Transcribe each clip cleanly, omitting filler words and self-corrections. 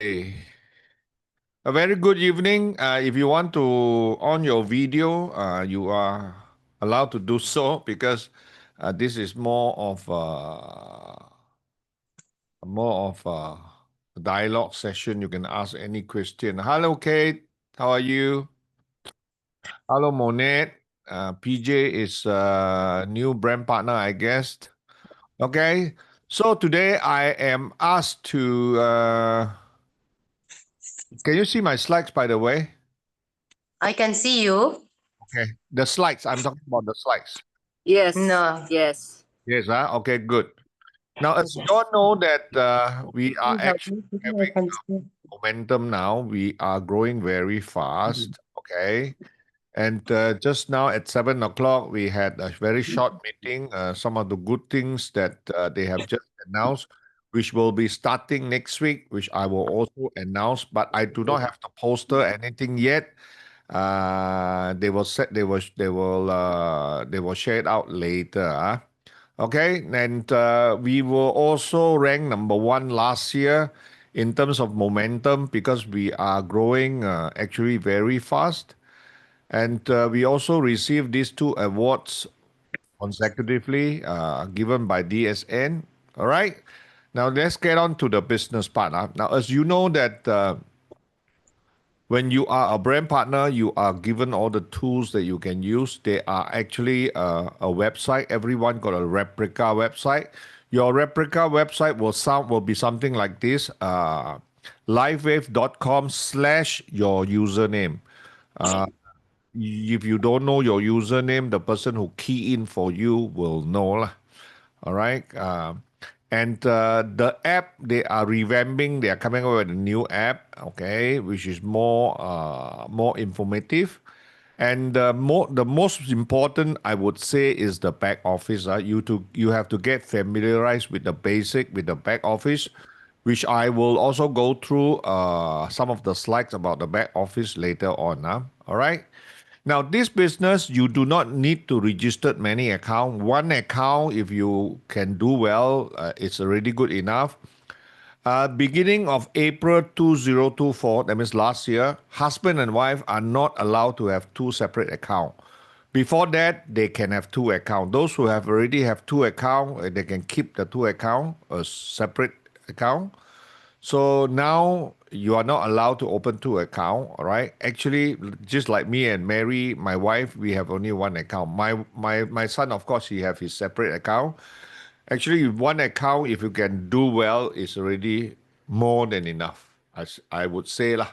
A very good evening. If you want to on your video, you are allowed to do so because this is more of a dialogue session. You can ask any question. Hello, Kate. How are you? Hello, Monet. PJ is new brand partner, I guess. Okay. So today I am asked to. Can you see my slides, by the way? I can see you. Okay. The slides. I'm talking about the slides. Yes, No. yes. Yes, okay, good. Now, as you all know that we are actually having momentum now. We are growing very fast. Okay. And just now at 7 o'clock, we had a very short meeting. Some of the good things that they have just announced, which will be starting next week, which I will also announce, but I do not have the poster anything yet. They will set. They will share it out later. Okay, and we were also ranked number one last year in terms of momentum because we are growing actually very fast. And we also received these two awards consecutively given by DSN. All right. Now let's get on to the business part. Now, as you know that when you are a brand partner, you are given all the tools that you can use. They are actually a website. Everyone got a replica website. Your replica website will be something like this: livewave.com/your username. If you don't know your username, the person who key in for you will know lah. All right. And the app they are revamping. They are coming up with a new app. Okay, which is more informative. And the most important, I would say, is the back office. You have to get familiarized with the back office, which I will also go through some of the slides about the back office later on. All right. Now, this business, you do not need to register many account. One account, if you can do well, it's already good enough. Beginning of April 2024, that means last year, husband and wife are not allowed to have two separate accounts. Before that, they can have two accounts. Those who have already have two accounts, they can keep the two account, a separate account. So now you are not allowed to open two account, all right? Actually, just like me and Mary, my wife, we have only one account. My son, of course, he have his separate account. Actually, one account, if you can do well, is already more than enough. As I would say lah.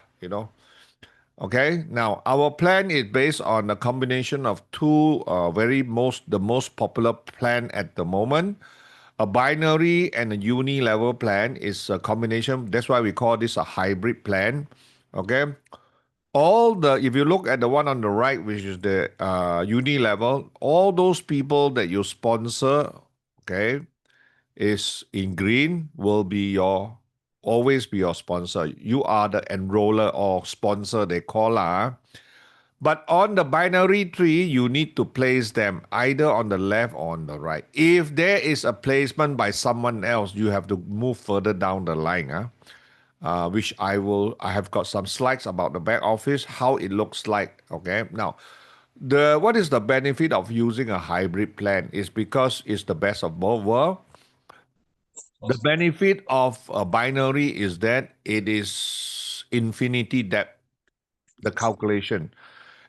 Okay. Now our plan is based on a combination of two the most popular plan at the moment. A binary and a uni level plan is a combination. That's why we call this a hybrid plan. Okay. If you look at the one on the right, which is the uni level, all those people that you sponsor, okay, is in green will be always be your sponsor. You are the enroller or sponsor, they call lah. But on the binary tree, you need to place them either on the left or on the right. If there is a placement by someone else, you have to move further down the line. Which I have got some slides about the back office, how it looks like. Okay. Now, what is the benefit of using a hybrid plan? Is because it's the best of both worlds. The benefit of a binary is that it is infinity depth, the calculation.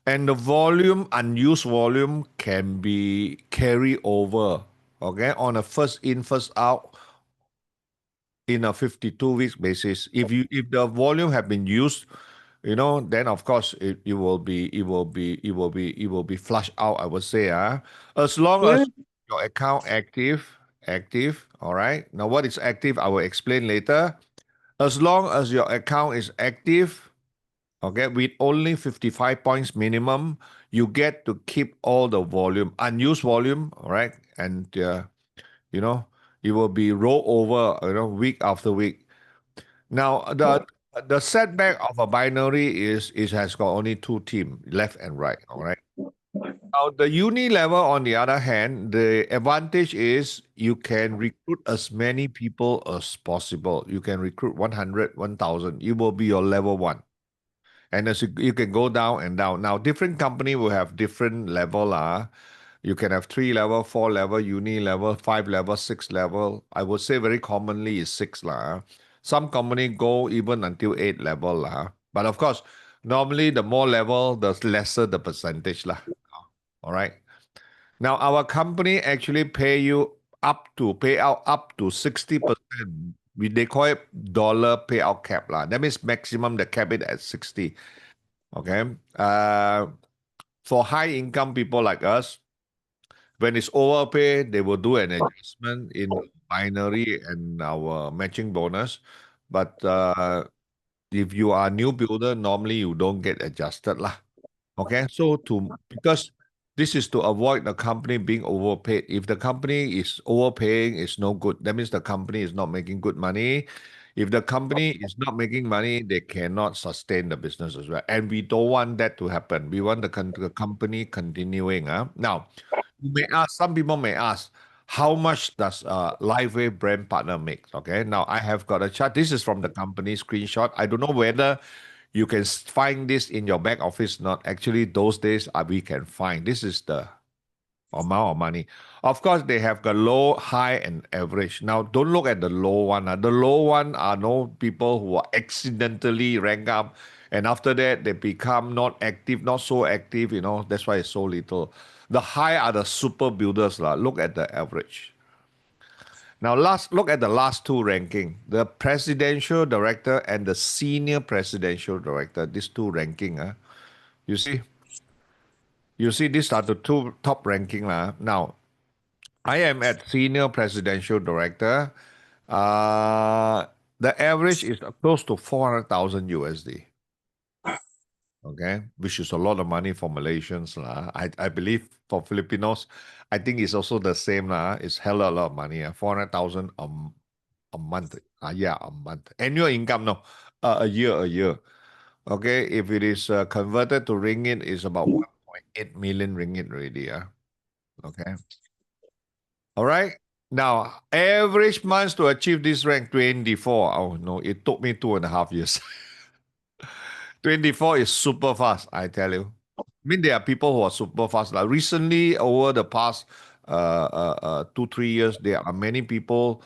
And the volume, unused volume, can be carried over, okay, on a first in, first out in a 52 weeks basis. If the volume have been used, then of course it will be flushed out, I would say. As long as Mm. your account active, all right. Now what is active, I will explain later. As long as your account is active, okay, with only 55 points minimum, you get to keep all the volume, unused volume, all right? And, you know, it will be roll over, week after week. Now, the setback of a binary is it has got only two team, left and right, all right? Now, the uni level, on the other hand, the advantage is you can recruit as many people as possible. You can recruit 100, 1,000. You will be your level one. And as you can go down and down. Now, different company will have different level. You can have 3 level, 4 level, uni level, 5 level, 6 level. I would say very commonly is six. Some company go even until 8 level. But of course, normally the more level, the lesser the percentage. All right. Now, our company actually pay out up to 60%. They call it dollar payout cap. That means maximum the cap it at 60. Okay. For high income people like us, when it's overpay, they will do an adjustment in binary and our matching bonus. But if you are a new builder, normally you don't get adjusted lah. Okay, so because this is to avoid the company being overpaid. If the company is overpaying, it's no good. That means the company is not making good money. If the company is not making money, they cannot sustain the business as well. And we don't want that to happen. We want the company continuing. Now, some people may ask, how much does a LifeWave brand partner make? Okay, now I have got a chart. This is from the company screenshot. I don't know whether you can find this in your back office. Not actually, those days we can find. This is the amount of money. Of course, they have the low, high, and average. Now, don't look at the low one. The low one are no people who are accidentally rank up, and after that they become not active, not so active. That's why it's so little. The high are the super builders. Look at the average. Now, look at the last two ranking: the presidential director and the senior presidential director. These two ranking. You see, these are the two top ranking. Now, I am at senior presidential director. Uh, the average is close to 400,000 USD. Okay, which is a lot of money for Malaysians. I believe for Filipinos, I think it's also the same. It's hell a lot of money. 400,000 a month. Yeah, a month. Annual income, no. A year. Okay, if it is converted to ringgit, it's about 1.8 million ringgit already. Okay. All right. Now, average months to achieve this rank 24. Oh no, it took me 2.5 years. 24 is super fast, I tell you. I mean, there are people who are super fast. Like recently, over the past 2, 3 years, there are many people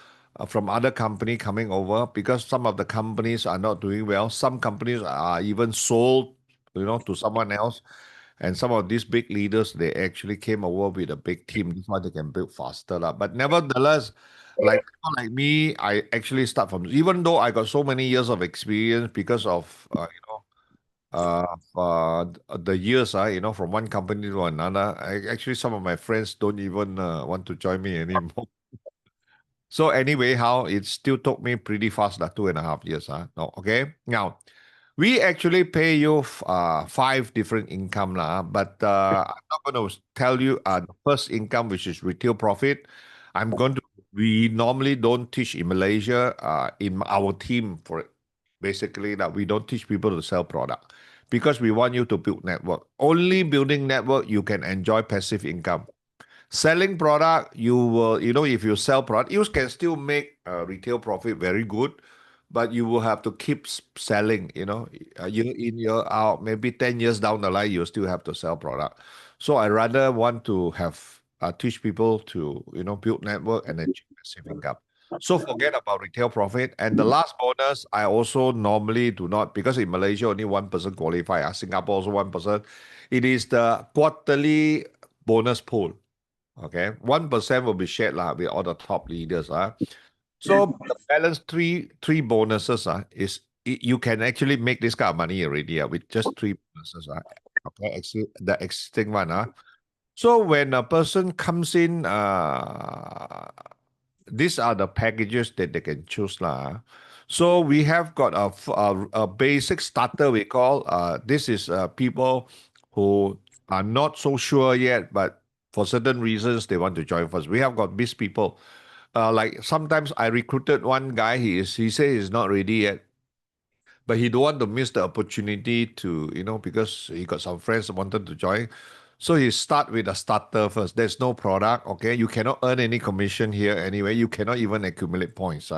from other company coming over because some of the companies are not doing well. Some companies are even sold, to someone else. And some of these big leaders, they actually came over with a big team. That's why they can build faster. But nevertheless, like people like me, I actually start from, even though I got so many years of experience because of the years, from one company to another. Actually, some of my friends don't even want to join me anymore. So anyway, how it still took me pretty fast, 2.5 years. No, okay. Now, we actually pay you five different income, but I'm not going to tell you the first income, which is retail profit. We normally don't teach in Malaysia, in our team, for basically that we don't teach people to sell product because we want you to build network. Only building network, you can enjoy passive income. Selling product, if you sell product, you can still make retail profit very good, but you will have to keep selling. Out maybe 10 years down the line, you still have to sell product. So I rather want to have teach people to build network and achieve passive income. So forget about retail profit. And the last bonus, I also normally do not, because in Malaysia only one person qualify. Singapore also one person. It is the quarterly bonus pool. Okay, 1% will be shared with all the top leaders. So the balance three bonuses you can actually make this kind of money already with just three bonuses. Okay, the existing one. So when a person comes in, these are the packages that they can choose. So we have got a basic starter we call. This is people who are not so sure yet, but for certain reasons they want to join first. We have got these people. Like sometimes I recruited one guy. He says he's not ready yet, but he don't want to miss the opportunity to because he got some friends wanted to join. So you start with a starter first. There's no product, okay? You cannot earn any commission here anyway. You cannot even accumulate points.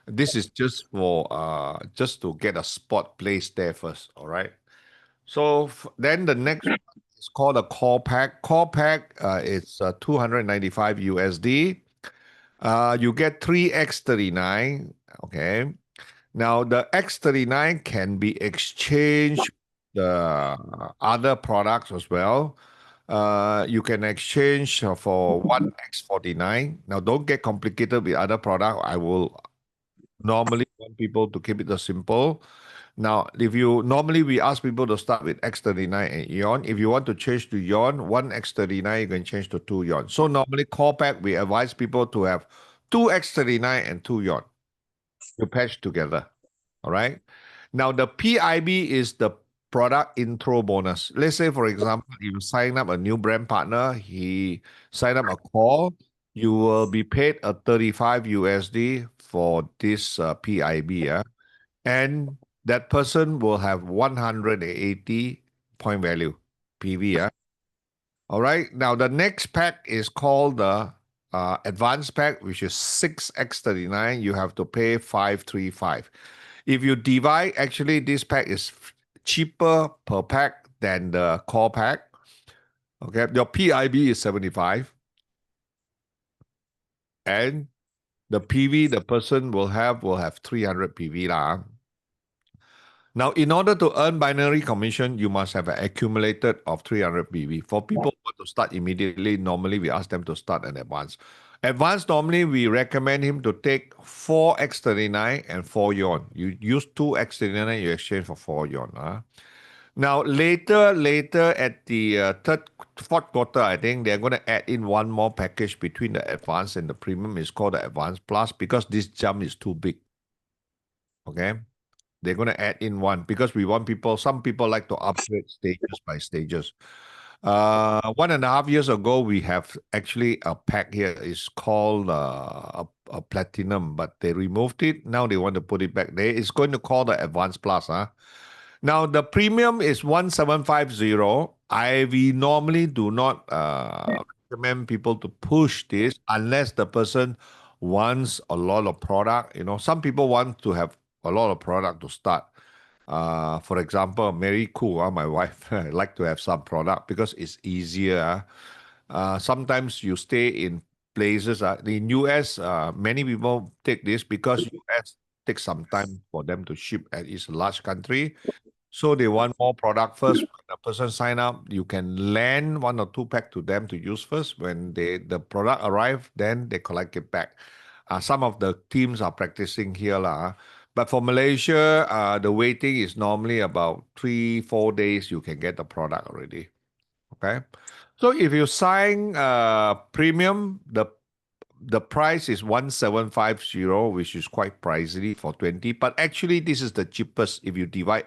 This is just for just to get a spot place there first, all right? So then the next one is called a core pack. Core pack it's 295 USD. You get 3x39, okay? Now the X39 can be exchanged the other products as well. You can exchange for one X49. Now don't get complicated with other product. I will normally want people to keep it simple. Now, if you normally we ask people to start with X39 and Eon. If you want to change to Eon, one X39 you can change to two Eon. So normally core pack we advise people to have two X39 and two Eon. You patch together. All right. Now the PIB is the product intro bonus. Let's say, for example, if you sign up a new brand partner, he sign up a call, you will be paid a 35 USD for this PIB. Yeah? And that person will have 180 point value PV. Yeah? All right. Now the next pack is called the advanced pack, which is 6x39. You have to pay 535. If you divide, actually, this pack is cheaper per pack than the core pack. Okay. Your PIB is 75. And the PV the person will have 300 PV lah. Now, in order to earn binary commission, you must have an accumulated of 300 PV. For people who want to start immediately, normally we ask them to start an advance. Advance, normally we recommend him to take 4x39 and 4 yuan. You use 2x39, you exchange for 4 yuan. Now, later at the fourth quarter, I think they're going to add in one more package between the advance and the premium. It's called the Advance Plus because this jump is too big. Okay. They're going to add in one because we want people, some people like to upgrade stages by stages. 1.5 years ago, we have actually a pack here. It's called a platinum, but they removed it. Now they want to put it back there. It's going to call the Advanced Plus. Now the premium is 1750. We normally do not recommend people to push this unless the person wants a lot of product. Some people want to have a lot of product to start. For example, Mary Cool, my wife, like to have some product because it's easier. Sometimes you stay in places. In US, many people take this because US takes some time for them to ship, and it's a large country. So they want more product first. When the person sign up, you can lend one or two pack to them to use first. When the product arrive, then they collect it back. Some of the teams are practicing here lah. But for Malaysia, the waiting is normally about 3-4 days. You can get the product already. Okay. So if you sign premium, the price is 1750, which is quite pricey for 20. But actually, this is the cheapest if you divide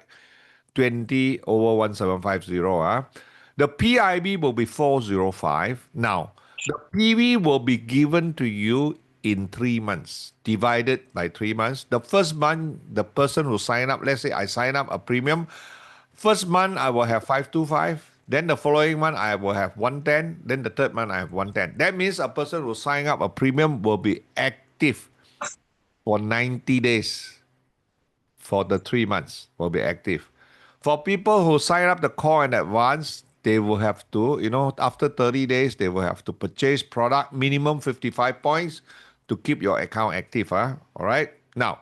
20 over 1750. The PIB will be 405. Now, the PV will be given to you in 3 months, divided by 3 months. The first month, the person who sign up, let's say I sign up a premium, first month I will have 525. Then the following month I will have 110. Then the third month I have 110. That means a person who sign up a premium will be active for 90 days. For the 3 months will be active. For people who sign up the core and advance, they will have to, after 30 days, they will have to purchase product minimum 55 points to keep your account active. All right. Now,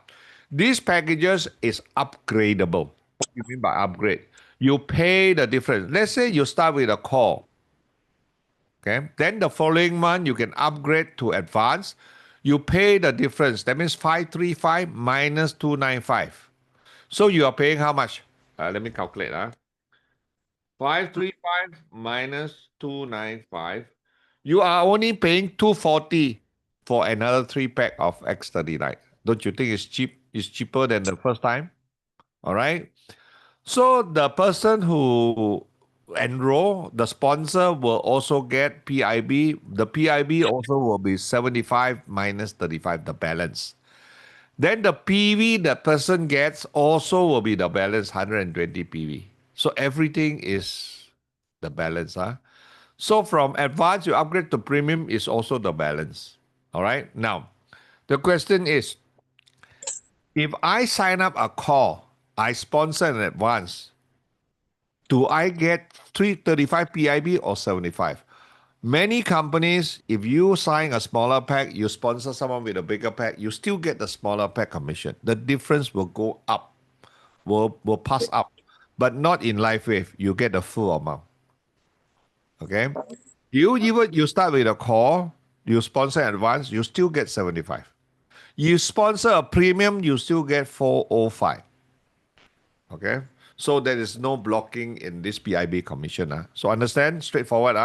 these packages is upgradable. What do you mean by upgrade? You pay the difference. Let's say you start with a core. Okay. Then the following month, you can upgrade to advance. You pay the difference. That means 535 minus 295. So you are paying how much? Let me calculate. 535 minus 295. You are only paying 240 for another 3 pack of X39. Don't you think it's cheap? It's cheaper than the first time? All right. So the person who enroll, the sponsor will also get PIB. The PIB also will be 75 minus 35, the balance. Then the PV that person gets also will be the balance 120 PV. So everything is the balance. So from advanced, you upgrade to premium is also the balance. All right. Now, the question is, if I sign up a call, I sponsor in advance, do I get 335 PIB or 75? Many companies, if you sign a smaller pack, you sponsor someone with a bigger pack, you still get the smaller pack commission. The difference will go up, will pass up, but not in LifeWave. You get the full amount. Okay? You start with a call, you sponsor in advance, you still get 75. You sponsor a premium, you still get 405. Okay? So there is no blocking in this PIB commission. So understand? Straightforward.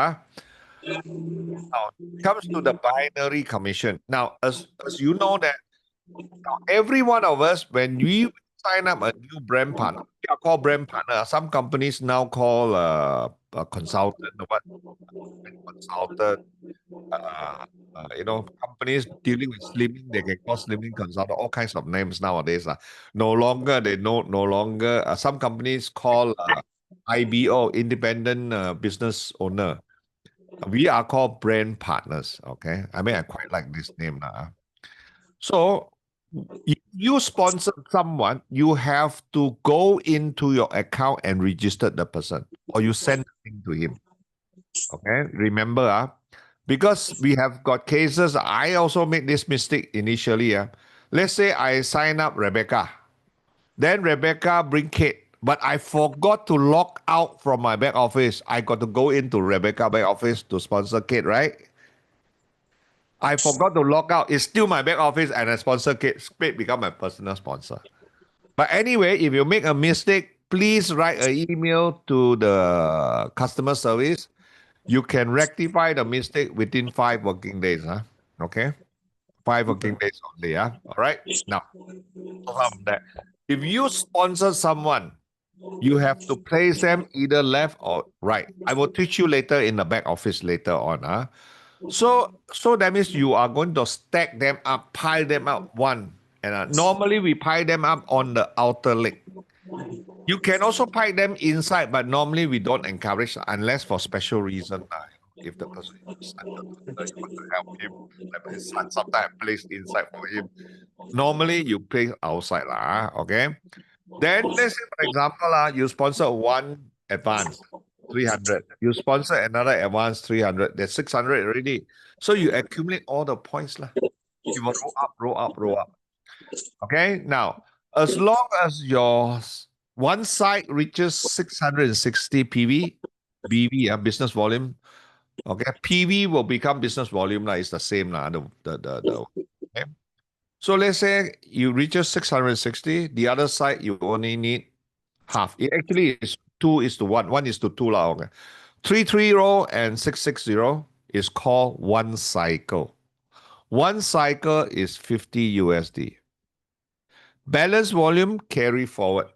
Now, comes to the binary commission. Now, as you know that every one of us, when we sign up a new brand partner, we are called brand partner. Some companies now call a consultant, what consultant, companies dealing with slimming, they can call slimming consultant, all kinds of names nowadays. No longer, some companies call IBO, independent business owner. We are called brand partners. Okay. I mean, I quite like this name now. So if you sponsor someone, you have to go into your account and register the person, or you send the thing to him. Okay. Remember, because we have got cases. I also made this mistake initially. Let's say I sign up Rebecca. Then Rebecca bring Kate. But I forgot to log out from my back office. I got to go into Rebecca back office to sponsor Kate, right? I forgot to log out. It's still my back office and I sponsor Kate. Kate become my personal sponsor. But anyway, if you make a mistake, please write an email to the customer service. You can rectify the mistake within 5 working days. Okay? 5 working days only. All right? Now, from that, if you sponsor someone, you have to place them either left or right. I will teach you later in the back office later on. So that means you are going to stack them up, pile them up one. And normally we pile them up on the outer leg. You can also pile them inside, but normally we don't encourage unless for special reason. If the person is under, you want to help him, like my son, sometimes I place inside for him. Normally you place outside. Okay. Then let's say, for example, you sponsor one advance, 300. You sponsor another advance, 300. That's 600 already. So you accumulate all the points. You will roll up, roll up, roll up. Okay. Now, as long as your one side reaches 660 PV, BV, business volume. Okay. PV will become business volume. It's the same. Okay. So let's say you reaches 660. The other side, you only need half. It actually is 2:1. 1:2. Okay. 330 and 660 is called one cycle. One cycle is 50 USD. Balance volume carry forward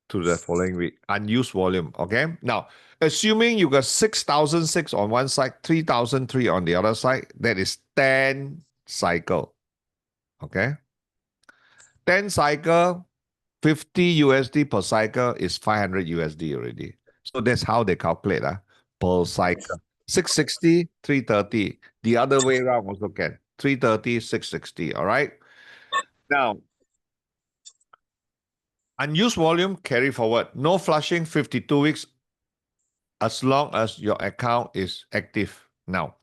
to the following week. Unused volume. Okay. Now, assuming you got 6,006 on one side, 3,003 on the other side, that is 10 cycle. Okay. 10 cycle, 50 USD per cycle is 500 USD already. So that's how they calculate per cycle. 660, 330. The other way around also can. 330, 660. All right. Now, unused volume carry forward. No flushing 52 weeks as long as your account is active. Now,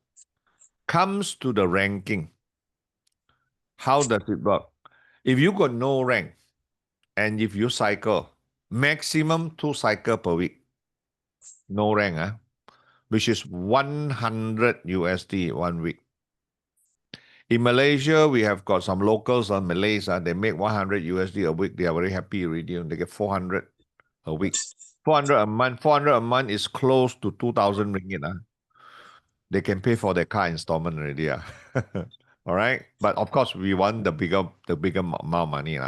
comes to the ranking. How does it work? If you got no rank and if you cycle, maximum 2 cycle per week. No rank, which is 100 USD 1 week. In Malaysia, we have got some locals on Malays. They make 100 USD a week. They are very happy already. They get 400 a week. 400 a month. 400 a month is close to 2,000 ringgit. They can pay for their car installment already. All right. But of course, we want the bigger amount of money.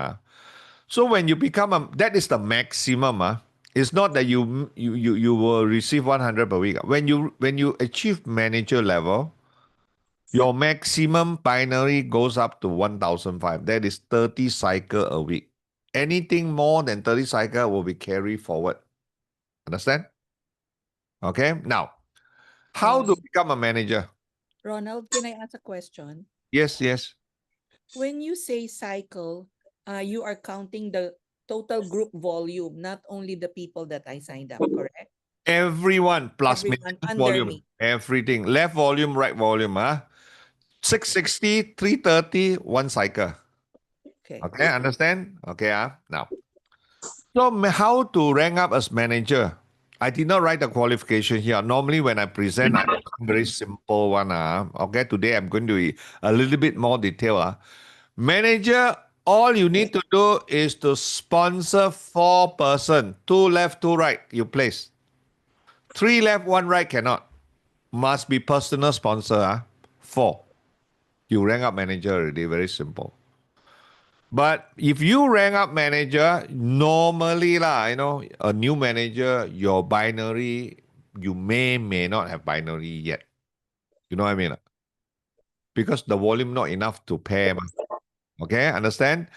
So when you become that is the maximum. It's not that you will receive 100 per week. When you achieve manager level, your maximum binary goes up to 1,005. That is 30 cycle a week. Anything more than 30 cycle will be carried forward. Understand? Okay. Now, How to become a manager? Ronald, can I ask a question? Yes, yes. When you say cycle, you are counting the total group volume, not only the people that I signed up, correct? Everyone plus me, Everyone left under volume, me. everything. Left volume, right volume. 660, 330, one cycle. Okay. Okay, understand? Okay, now. So how to rank up as manager? I did not write the qualification here. Normally when I present, I very simple one. Okay, today I'm going to be a little bit more detail. Manager, all you need to do is to sponsor 4 person. 2 left, 2 right, you place. 3 left, 1 right cannot. Must be personal sponsor. 4. You rank up manager already, very simple. But if you rank up manager, normally lah, a new manager, your binary, you may not have binary yet. You know what I mean? Because the volume not enough to pay. Okay, understand?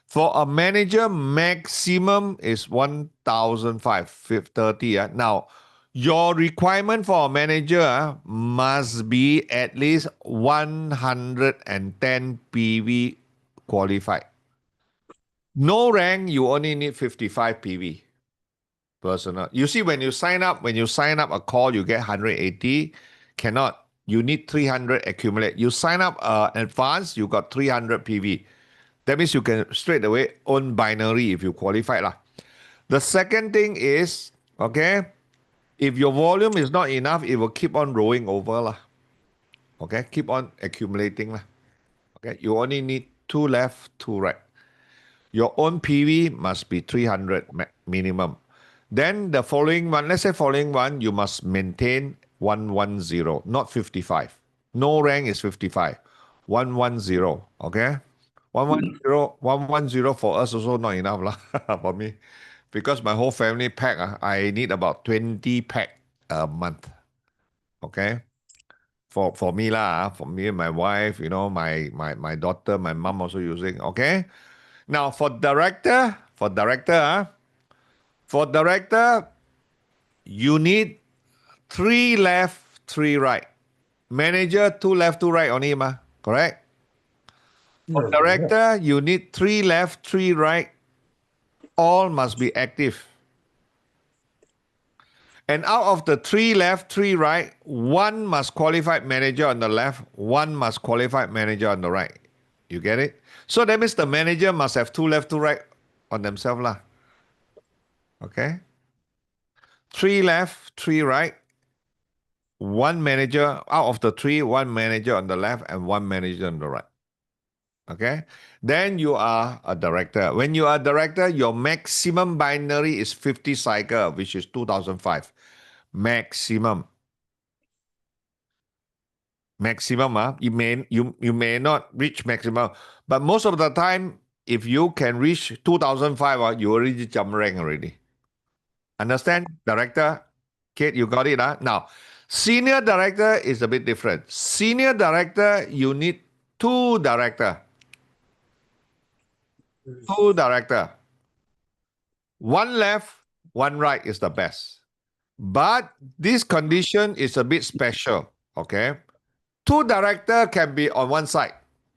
For a manager, maximum is 1,530. Now, your requirement for a manager must be at least 110 PV qualified. No rank, you only need 55 PV personal. You see, when you sign up a call, you get 180. Cannot. You need 300 accumulate. You sign up advance, you got 300 PV. That means you can straight away own binary if you qualify lah. The second thing is, okay, if your volume is not enough, it will keep on rolling over lah. Okay, keep on accumulating lah. Okay, you only need 2 left, 2 right. Your own PV must be 300 minimum. Then the following one, let's say following one, you must maintain 110, not 55. No rank is 55. 110, okay? 110 for us also not enough lah for me. Because my whole family pack, I need about 20 pack a month. Okay? For me lah, for me and my wife, my daughter, my mom also using, okay? Now for director, you need 3 left, 3 right. Manager 2 left, 2 right only correct? For director, you need 3 left, 3 right. All must be active. And out of the 3 left, 3 right, 1 must qualified manager on the left, 1 must qualified manager on the right. You get it? So that means the manager must have 2 left, 2 right on themselves lah. Okay? 3 left, 3 right. 1 manager out of the 3, 1 manager on the left and 1 manager on the right. Okay? Then you are a director. When you are a director, your maximum binary is 50 cycle, which is 2005. Maximum. You may not reach maximum, but most of the time, if you can reach 2005, you already jump rank already. Understand, director? Kate, you got it, Now, senior director is a bit different. Senior director, you need 2 director. 2 director. 1 left, 1 right is the best. But this condition is a bit special, okay? 2 director can be on one side.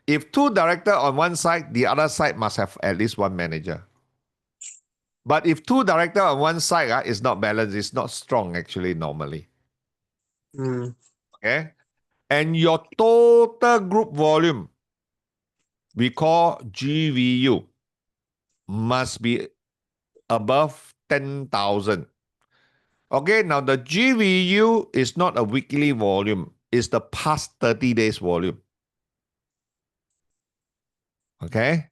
If 2 director on one side, the other side must have at least 1 manager. But if 2 director on one side is not balanced, it's not strong actually normally. Okay? And your total group volume, we call GVU, must be above 10,000. Okay, now the GVU is not a weekly volume, it's the past 30 days volume. Okay?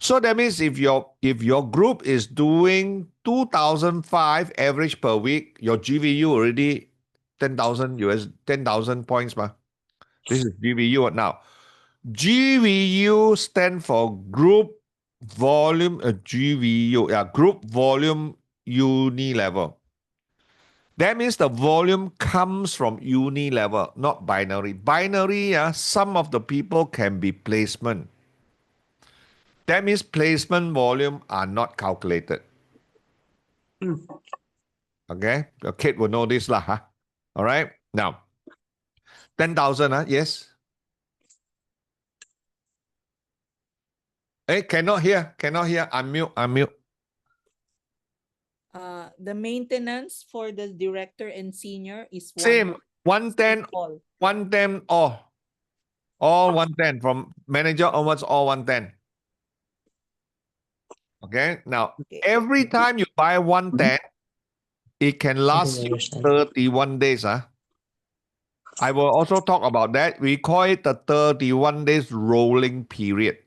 So that means if your group is doing 2,005 average per week, your GVU already 10,000 points. This is GVU now. GVU stand for group volume, group volume uni level. That means the volume comes from uni level, not binary. Binary, some of the people can be placement. That means placement volume are not calculated. Okay? Your kid will know this lah. All right? Now, 10,000, yes. Hey, cannot hear. Unmute. The maintenance for the director and senior is Same, 110, all. 110 all 110 from manager onwards, all 110. Okay, now Okay. every time you buy 110, it can last you 31 days. I will also talk about that. We call it the 31 days rolling period.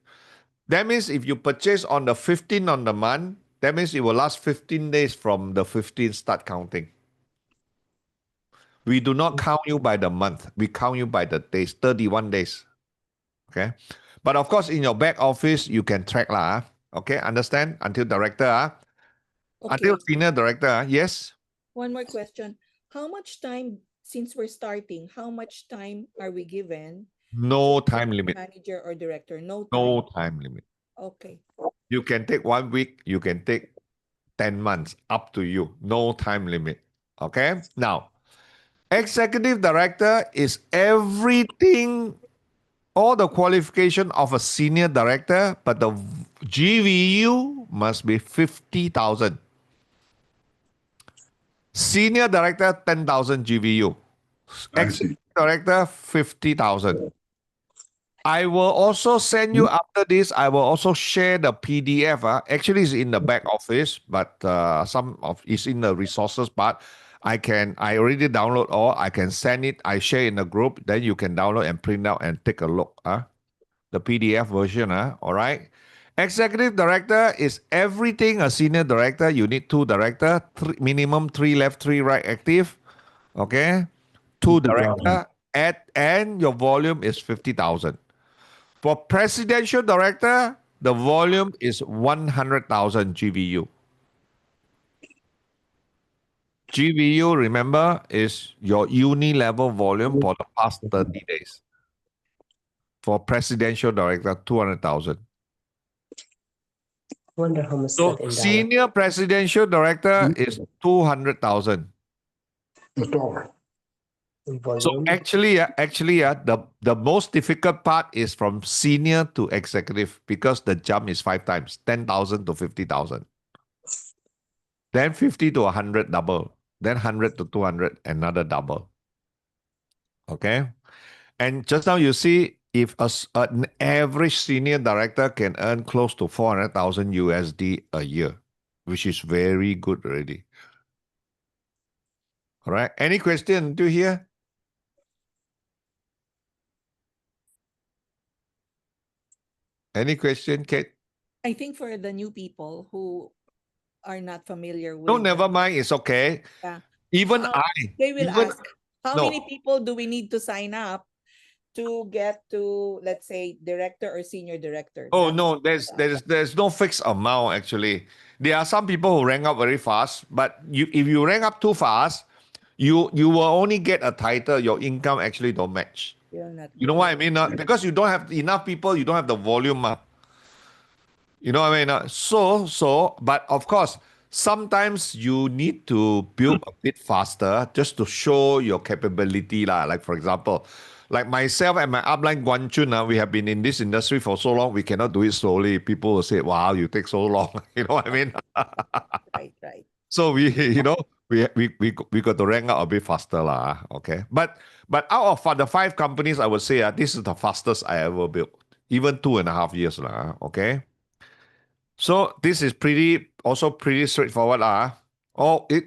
That means if you purchase on the 15th on the month, that means it will last 15 days from the 15th start counting. We do not count you by the month. We count you by the days, 31 days. Okay. But of course, in your back office, you can track lah. Okay, understand? Until director, until Okay. senior director, yes. One more question. How much time, since we're starting, how much time are we given No to time limit. manager or director? No time. No time limit. Okay. You can take 1 week, you can take 10 months, up to you. No time limit. Okay? Now, executive director is everything, all the qualification of a senior director, but the GVU must be 50,000. Senior director, 10,000 GVU. Executive director, 50,000. I will also send you after this. I will also share the PDF. Actually, it's in the back office, but some of it's in the resources part. I already download all. I can send it. I share in the group. Then you can download and print out and take a look. The PDF version. All right. Executive director is everything a senior director. You need 2 director, minimum 3 left, 3 right active. Okay. 2 director and your volume is 50,000. For presidential director, the volume is 100,000 GVU. GVU, remember, is your uni level volume for the past 30 days. For presidential director, 200,000. Wonder how much So that in senior presidential director is 200,000. dollar. So actually, the most difficult part is from senior to executive because the jump is 5 times, 10,000 to 50,000. Then 50 to 100 double. Then 100 to 200, another double. Okay? And just now you see, if an average senior director can earn close to 400,000 USD a year, which is very good already. All right? Any question to here? Any question, Kate? I think for the new people who are not familiar with No, never mind. It's okay. Yeah. Even they will even, ask, how no. many people do we need to sign up to get to, let's say, director or senior director? Oh no, there's no fixed amount actually. There are some people who rank up very fast, but if you rank up too fast, you will only get a title. Your income actually don't match. You know what I mean? Because you don't have enough people, you don't have the volume. You know what I mean? But of course, sometimes you need to build a bit faster just to show your capability. Like, for example, like myself and my upline Guan Chun, we have been in this industry for so long, we cannot do it slowly. People will say, wow, you take so long. You know what I mean? Right. So we got to rank up a bit faster. Okay. But out of the 5 companies, I would say this is the fastest I ever built. Even 2.5 years. Okay. So this is also pretty straightforward.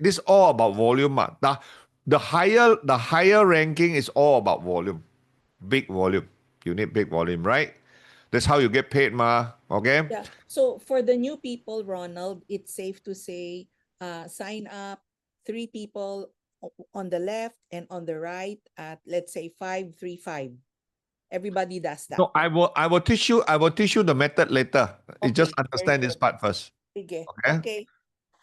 This all about volume. The higher ranking is all about volume. Big volume. You need big volume, right? That's how you get paid, okay? Yeah. So for the new people, Ronald, it's safe to say sign up 3 people on the left and on the right at, let's say, 5-3-5. Everybody does that. No, I will teach you the method later. You just Okay, understand this part first. Okay. Okay.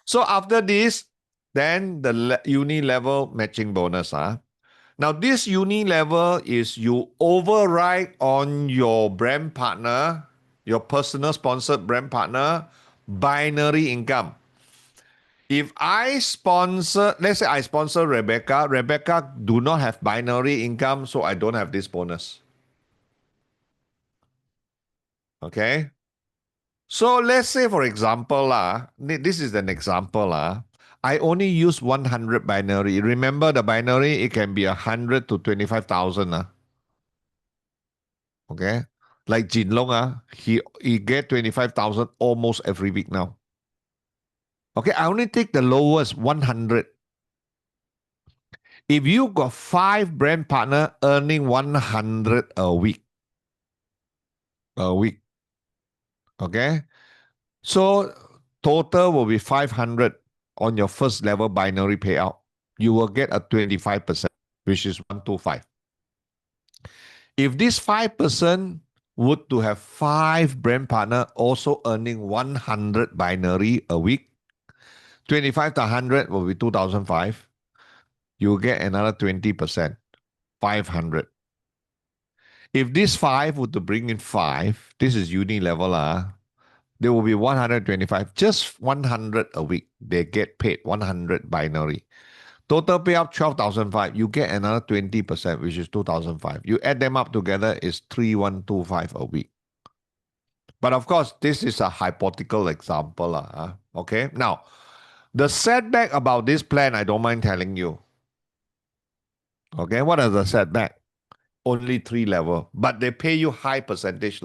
So after this, then the uni level matching bonus. Now this uni level is you override on your brand partner, your personal sponsored brand partner, binary income. If I sponsor, let's say I sponsor Rebecca. Rebecca do not have binary income, so I don't have this bonus. Okay? So let's say, for example, this is an example. I only use 100 binary. Remember the binary, it can be 100 to 25,000. Okay? Like Jin Long, he get 25,000 almost every week now. Okay, I only take the lowest 100. If you got 5 brand partner earning 100 a week, okay? So total will be 500 on your first level binary payout. You will get a 25%, which is 125. If this 5% would to have 5 brand partner also earning 100 binary a week, 25 to 100 will be 2005. You will get another 20%, 500. If this 5 would to bring in 5, this is uni level, there will be 125, just 100 a week. They get paid 100 binary. Total payout 12,005. You get another 20%, which is 2,005. You add them up together, is 3,125 a week. But of course, this is a hypothetical example. Okay. Now, the setback about this plan, I don't mind telling you. Okay. What are the setback? Only 3 level, but they pay you high percentage.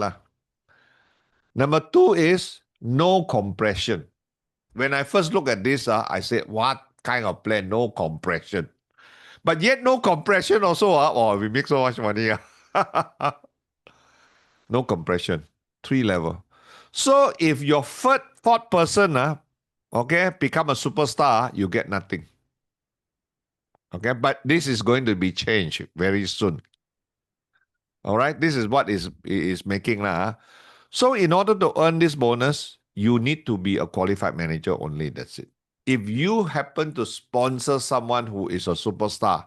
Number 2 is no compression. When I first look at this, I said, what kind of plan? No compression. But yet no compression also. We make so much money. No compression. 3 level. So if your fourth person, okay, become a superstar, you get nothing. Okay, but this is going to be changed very soon. All right, this is what is making. So in order to earn this bonus, you need to be a qualified manager only. That's it. If you happen to sponsor someone who is a superstar,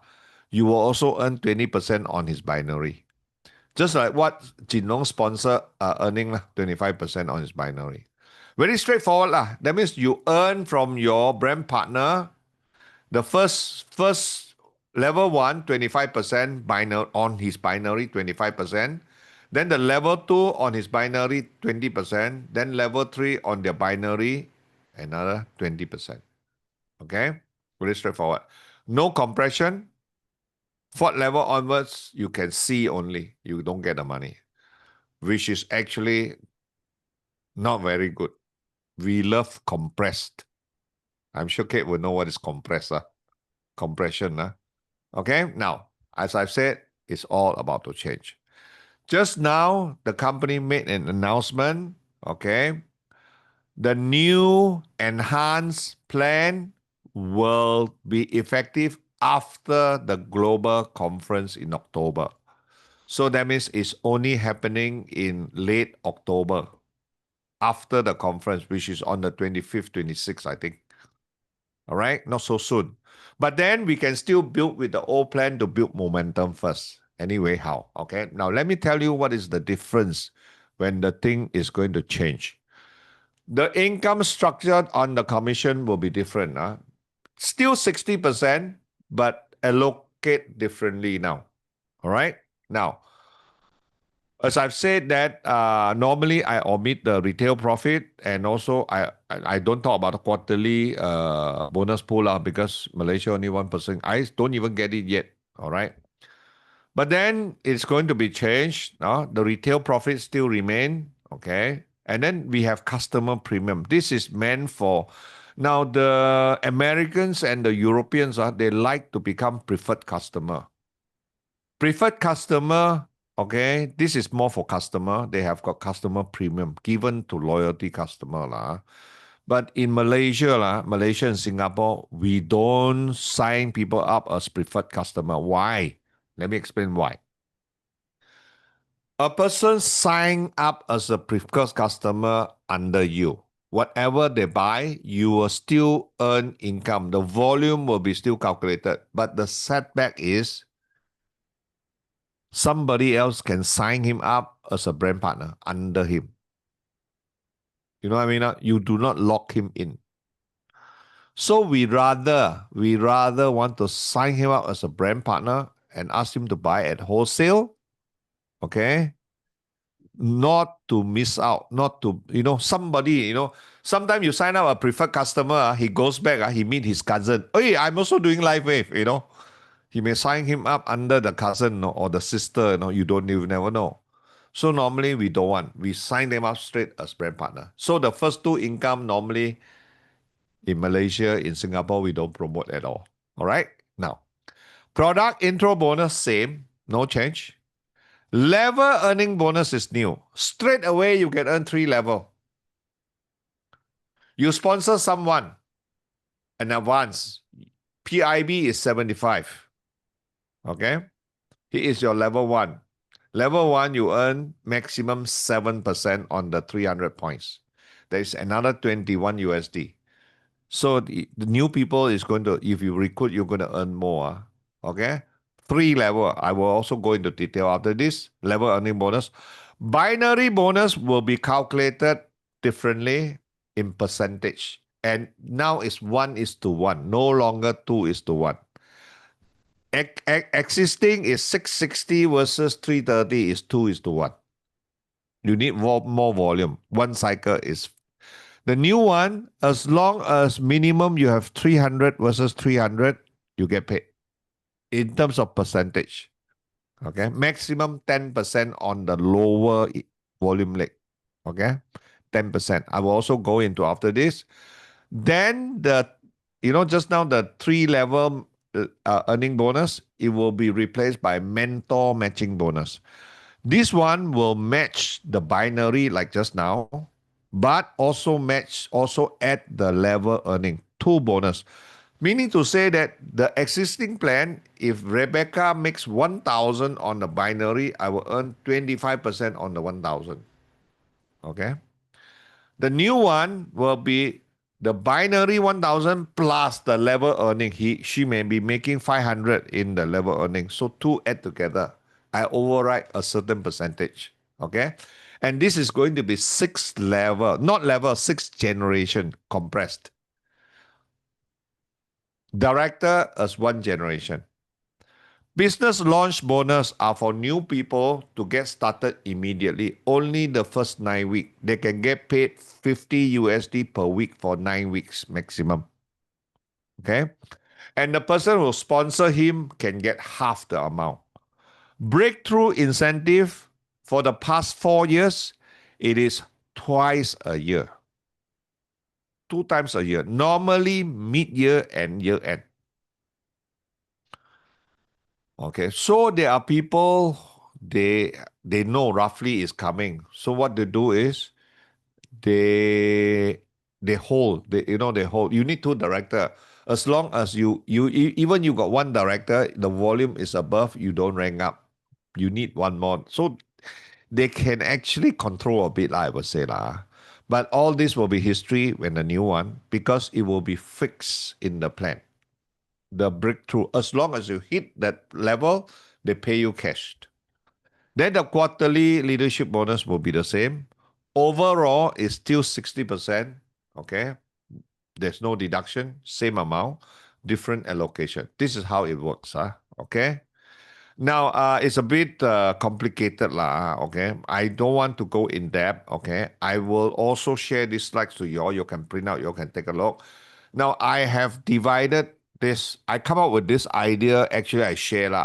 you will also earn 20% on his binary. Just like what Jin Long sponsor earning 25% on his binary. Very straightforward. That means you earn from your brand partner the first level 1, 25% binary on his binary, 25%. Then the level 2 on his binary, 20%. Then level 3 on their binary, another 20%. Okay? Very straightforward. No compression. Fourth level onwards, you can see only. You don't get the money, which is actually not very good. We love compressed. I'm sure Kate will know what is compressed. Compression. Okay? Now, as I've said, it's all about to change. Just now, the company made an announcement. Okay? The new enhanced plan will be effective after the global conference in October. So that means it's only happening in late October after the conference, which is on the 25th, 26th, I think. All right? Not so soon. But then we can still build with the old plan to build momentum first. Anyway, how? Okay? Now, let me tell you what is the difference when the thing is going to change. The income structure on the commission will be different. Still 60%, but allocate differently now. All right? Now, as I've said that normally I omit the retail profit, and also I don't talk about the quarterly bonus pool because Malaysia only 1%. I don't even get it yet. All right. But then it's going to be changed. The retail profits still remain. Okay. And then we have customer premium. This is meant for now the Americans and the Europeans, they like to become preferred customer. Preferred customer, okay, this is more for customer. They have got customer premium given to loyalty customer. But in Malaysia, Malaysia and Singapore, we don't sign people up as preferred customer. Why? Let me explain why. A person sign up as a preferred customer under you. Whatever they buy, you will still earn income. The volume will be still calculated. But the setback is somebody else can sign him up as a brand partner under him. You know what I mean? You do not lock him in. So we rather want to sign him up as a brand partner and ask him to buy at wholesale, okay? Not to miss out, not to, somebody, sometimes you sign up a preferred customer, he goes back, he meet his cousin. Hey, I'm also doing LifeWave, He may sign him up under the cousin or the sister, you never know. So normally we don't want. We sign them up straight as brand partner. So the first two income normally in Malaysia, in Singapore, we don't promote at all. All right? Now, product intro bonus, same, no change. Level earning bonus is new. Straight away, you can earn 3 level. You sponsor someone, an advance. PIB is 75. Okay? He is your level 1. Level 1, you earn maximum 7% on the 300 points. There is another 21 USD. So the new people is going to, if you recruit, you're going to earn more. Okay? 3 level. I will also go into detail after this. Level earning bonus. Binary bonus will be calculated differently in percentage. And now it's 1:1, no longer 2:1. Existing is 660 versus 330 is 2:1. You need more volume. One cycle is the new one, as long as minimum you have 300 versus 300, you get paid in terms of percentage. Okay, maximum 10% on the lower volume leg. Okay, 10%. I will also go into after this. Then just now the 3 level earning bonus, it will be replaced by mentor matching bonus. This one will match the binary like just now, but also add the level earning, 2 bonus. Meaning to say that the existing plan, if Rebecca makes 1,000 on the binary, I will earn 25% on the 1,000. Okay? The new one will be the binary 1,000 plus the level earning. She may be making 500 in the level earning. So 2 add together. I override a certain percentage. Okay? And this is going to be 6 level, not level, 6 generation compressed. Director as 1 generation. Business launch bonus are for new people to get started immediately. Only the first 9 weeks. They can get paid 50 USD per week for 9 weeks maximum. Okay? And the person who sponsor him can get half the amount. Breakthrough incentive for the past 4 years, it is twice a year. 2 times a year. Normally mid-year and year-end. Okay, so there are people, they know roughly is coming. So what they do is they hold. They hold. You need 2 director. As long as even you got 1 director, the volume is above, you don't rank up. You need 1 more. So they can actually control a bit, I would say lah. But all this will be history when the new one, because it will be fixed in the plan. The breakthrough, as long as you hit that level, they pay you cash. Then the quarterly leadership bonus will be the same. Overall, it's still 60%. Okay. There's no deduction, same amount, different allocation. This is how it works. Okay. Now, it's a bit complicated lah. Okay. I don't want to go in depth. Okay. I will also share these slides to you all. You can print out, you can take a look. Now, I have divided this. I come up with this idea. Actually, I share lah.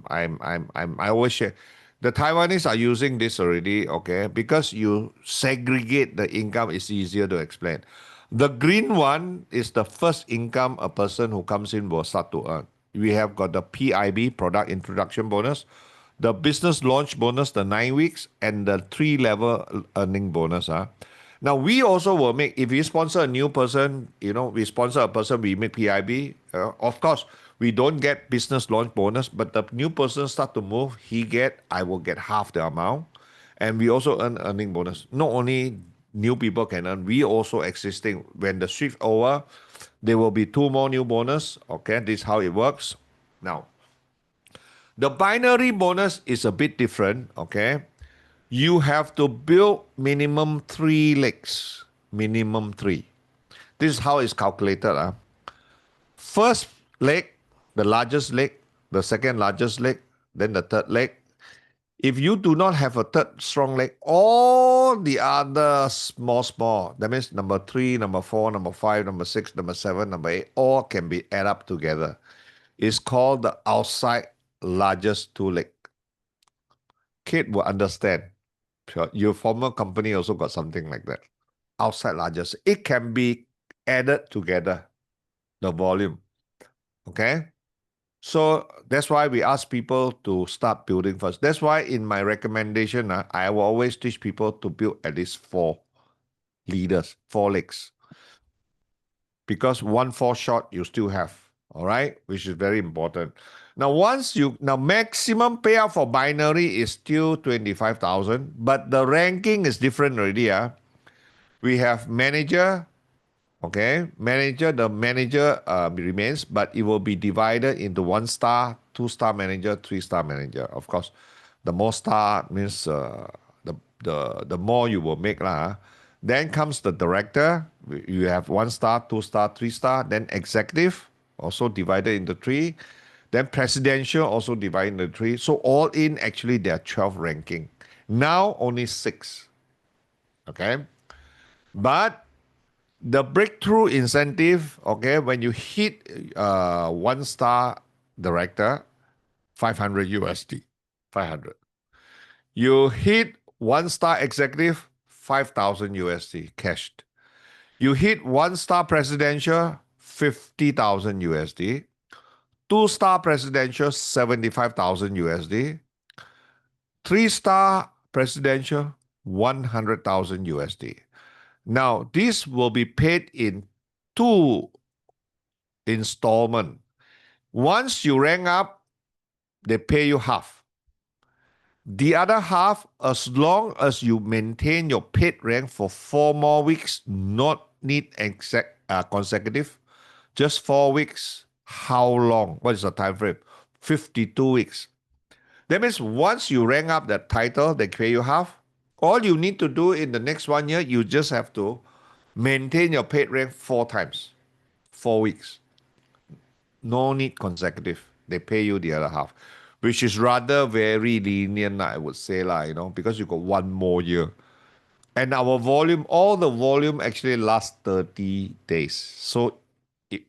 I always share. The Taiwanese are using this already, okay? Because you segregate the income, it's easier to explain. The green one is the first income a person who comes in will start to earn. We have got the PIB, product introduction bonus, the business launch bonus, the 9 weeks, and the 3-level earning bonus. Now, we also will make, if we sponsor a new person, we sponsor a person, we make PIB. Of course, we don't get business launch bonus, but the new person start to move, I will get half the amount. And we also earn earning bonus. Not only new people can earn, we also existing. When the shift over, there will be 2 more new bonus. Okay, this is how it works. Now, the binary bonus is a bit different. Okay, you have to build minimum 3 legs. Minimum 3. This is how it's calculated. First leg, the largest leg, the second largest leg, then the third leg. If you do not have a third strong leg, all the other small, that means number 3, number 4, number 5, number 6, number 7, number 8, all can be added up together. It's called the outside largest two leg. Kate will understand. Your former company also got something like that. Outside largest. It can be added together, the volume. Okay? So that's why we ask people to start building first. That's why in my recommendation, I will always teach people to build at least 4 leaders, 4 legs. Because 1 fall short, you still have. All right? Which is very important. Now, maximum payout for binary is still 25,000, but the ranking is different already. We have manager. Okay, the manager remains, but it will be divided into 1-star, 2-star manager, 3-star manager. Of course, the more star means the more you will make lah. Then comes the director. You have 1-star, 2-star, 3-star. Then executive also divided into 3. Then presidential also divided into 3. So all in, actually there are 12 ranking. Now only 6. Okay, but the breakthrough incentive, okay, when you hit 1-star director, 500 USD, 500. You hit 1-star executive, 5,000 USD cashed. You hit 1-star presidential, 50,000 USD. 2-star presidential, 75,000 USD. 3-star presidential, 100,000 USD. Now, this will be paid in 2 installments. Once you rank up, they pay you half. The other half, as long as you maintain your paid rank for 4 more weeks, not need consecutive, just 4 weeks. How long? What is the time frame? 52 weeks. That means once you rank up that title, they pay you half. All you need to do in the next 1 year, you just have to maintain your paid rank 4 times, 4 weeks. No need consecutive. They pay you the other half, which is rather very lenient, I would say, because you got 1 more year. And our volume, all the volume actually lasts 30 days. So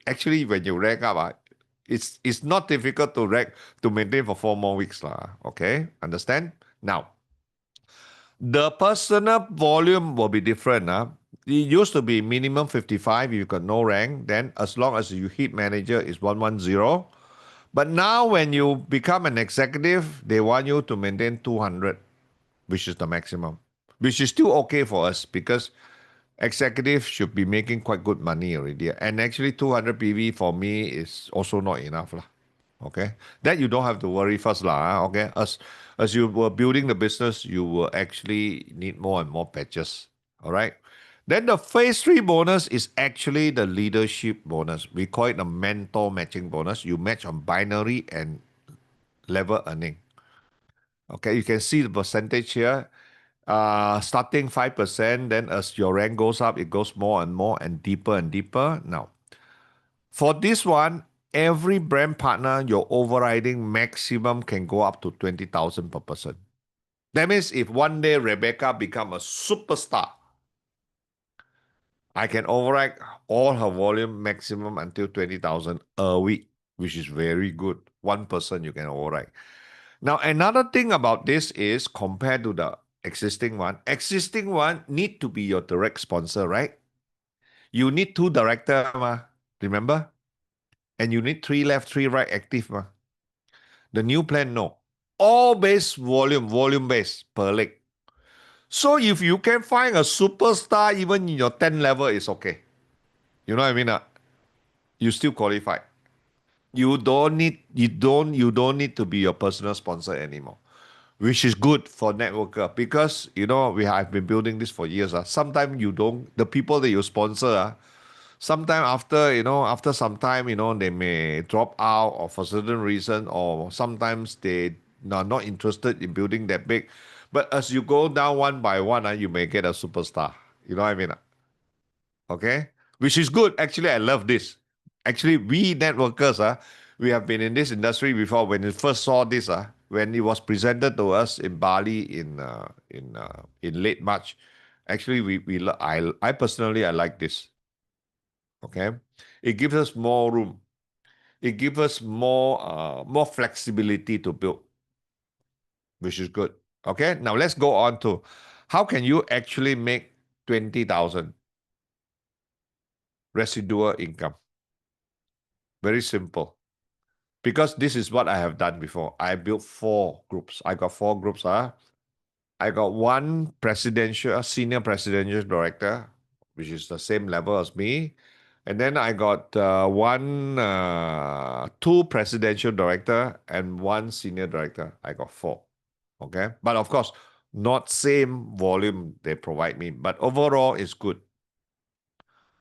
actually, when you rank up, it's not difficult to maintain for 4 more weeks. Okay, understand? Now, the personal volume will be different. It used to be minimum 55 if you got no rank. Then as long as you hit manager, it's 110. But now when you become an executive, they want you to maintain 200, which is the maximum, which is still okay for us because executive should be making quite good money already. And actually 200 PV for me is also not enough. Okay, that you don't have to worry first. Okay, as you were building the business, you will actually need more and more patches. All right. Then the phase 3 bonus is actually the leadership bonus. We call it the mentor matching bonus. You match on binary and level earning. Okay, you can see the percentage here. Starting 5%, then as your rank goes up, it goes more and more and deeper. Now, for this one, every brand partner, your overriding maximum can go up to 20,000 per person. That means if one day Rebecca become a superstar, I can override all her volume maximum until 20,000 a week, which is very good. 1 person you can override. Now, another thing about this is compared to the existing one need to be your direct sponsor, right? You need 2 director, remember? And you need 3 left, 3 right active. The new plan, no. All base volume based per leg. So if you can find a superstar even in your 10 level, it's okay. You know what I mean? You still qualify. You don't need to be your personal sponsor anymore, which is good for networker because we have been building this for years. Sometimes the people that you sponsor, sometime after some time, they may drop out or for certain reason, or sometimes they are not interested in building that big. But as you go down one by one, you may get a superstar. You know what I mean? Okay? Which is good. Actually, I love this. Actually, we networkers, we have been in this industry before. When we first saw this, when it was presented to us in Bali in late March, actually I personally I like this. Okay, it gives us more room. It gives us more flexibility to build, which is good. Okay, now let's go on to how can you actually make 20,000 residual income. Very simple. Because this is what I have done before. I built 4 groups. I got 4 groups. I got one senior presidential director, which is the same level as me. And then I got 2 presidential director and 1 senior director. I got 4. Okay. But of course, not same volume they provide me. But overall, it's good.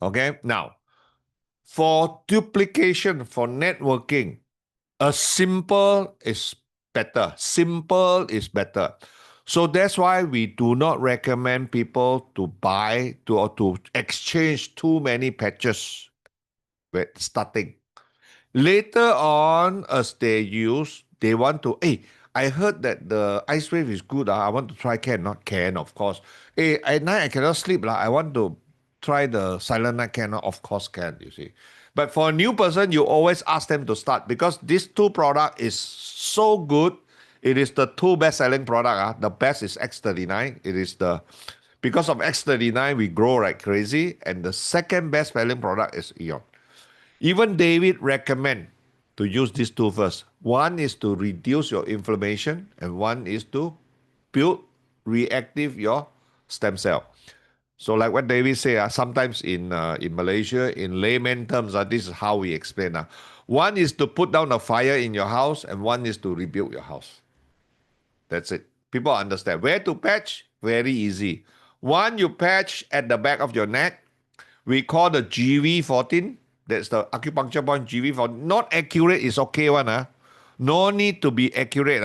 Okay. Now, for duplication, for networking, a simple is better. Simple is better. So that's why we do not recommend people to buy or to exchange too many patches when starting. Later on, as they want to, hey, I heard that the ice wave is good. I want to try can, not can, of course. Hey, at night I cannot sleep. I want to try the silent night can, of course can, you see. But for a new person, you always ask them to start because this 2 product is so good. It is the 2 best-selling product. The best is X39. It is because of X39, we grow like crazy. And the second best-selling product is Eon. Even David recommend to use these 2 first. One is to reduce your inflammation, and one is to build reactive your stem cell. So like what David say, sometimes in Malaysia, in layman terms, this is how we explain. One is to put down a fire in your house, and one is to rebuild your house. That's it. People understand. Where to patch? Very easy. One, you patch at the back of your neck. We call the GV14. That's the acupuncture point GV14. Not accurate is okay one. No need to be accurate.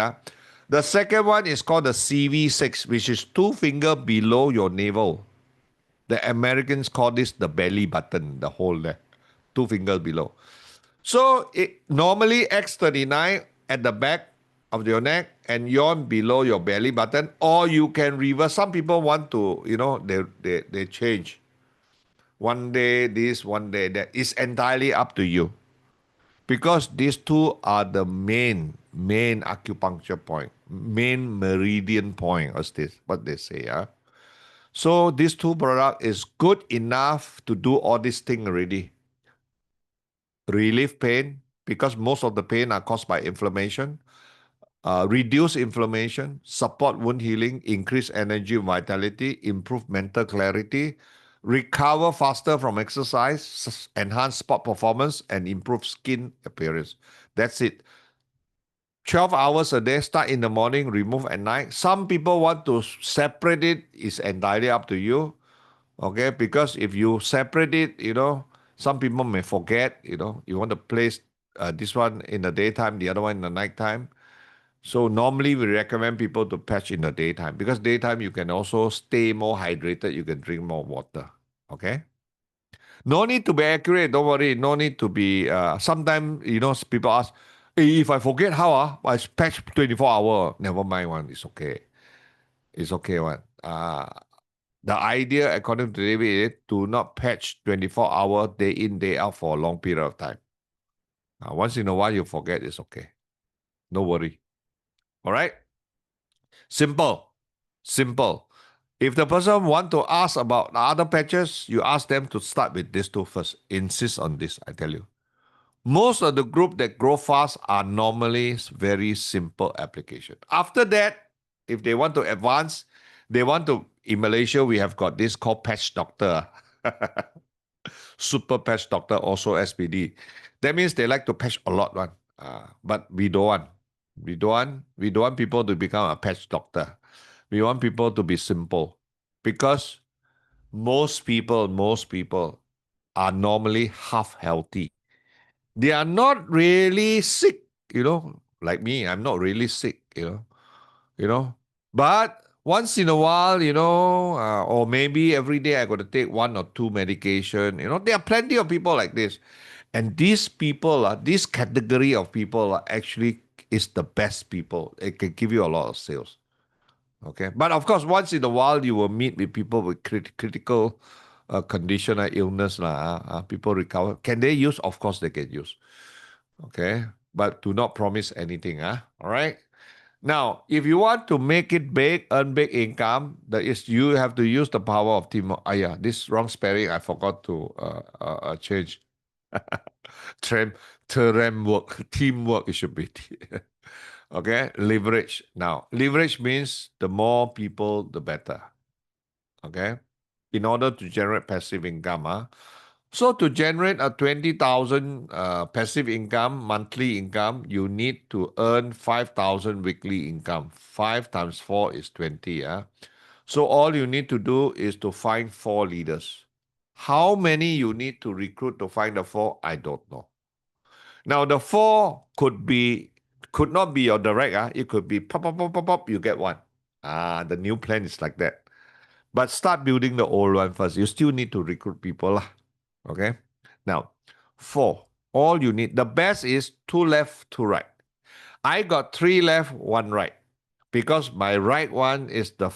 The second one is called the CV6, which is 2 finger below your navel. The Americans call this the belly button, the hole there. 2 fingers below. So normally X39 at the back of your neck and yawn below your belly button, or you can reverse. Some people want to, they change. One day this, one day that. It's entirely up to you. Because these 2 are the main acupuncture point, main meridian point, as this what they say. So these 2 product is good enough to do all this thing already. Relieve pain, because most of the pain are caused by inflammation. Reduce inflammation, support wound healing, increase energy and vitality, improve mental clarity, recover faster from exercise, enhance sport performance, and improve skin appearance. That's it. 12 hours a day, start in the morning, remove at night. Some people want to separate it. It's entirely up to you. Okay, because if you separate it, some people may forget, you want to place this one in the daytime, the other one in the nighttime. So normally we recommend people to patch in the daytime because daytime you can also stay more hydrated. You can drink more water. Okay. No need to be accurate. Don't worry. No need to be. Sometimes people ask, hey, if I forget how I patch 24 hour. Never mind one. It's okay. It's okay one. The idea according to David is to not patch 24 hour day in day out for a long period of time. Once in a while you forget. It's okay. No worry. All right. Simple. Simple. If the person want to ask about the other patches, you ask them to start with these 2 first. Insist on this, I tell you. Most of the group that grow fast are normally very simple application. After that, if they want to advance, in Malaysia, we have got this called patch doctor. Super patch doctor, also SPD. That means they like to patch a lot one. But we don't want. We don't want people to become a patch doctor. We want people to be simple. Because most people are normally half healthy. They are not really sick, like me. I'm not really sick, But once in a while, or maybe every day I got to take 1 or 2 medication. There are plenty of people like this. And these people, this category of people actually is the best people. It can give you a lot of sales. Okay. But of course, once in a while, you will meet with people with critical condition or illness. People recover. Can they use? Of course, they can use. Okay. But do not promise anything. All right. Now, if you want to make it big, earn big income, you have to use the power of teamwork. Yeah, this wrong spelling, I forgot to change. Teamwork, it should be. Okay, leverage. Now, leverage means the more people, the better. Okay, in order to generate passive income. So to generate a 20,000 passive income, monthly income, you need to earn 5,000 weekly income. 5 times 4 is 20. So all you need to do is to find 4 leaders. How many you need to recruit to find the 4, I don't know. Now the 4 could not be your direct. It could be pop, pop, pop, pop, pop, you get one. The new plan is like that. But start building the old one first. You still need to recruit people. Okay. Now, 4. All you need. The best is 2 left, 2 right. I got 3 left, 1 right. Because my right one is the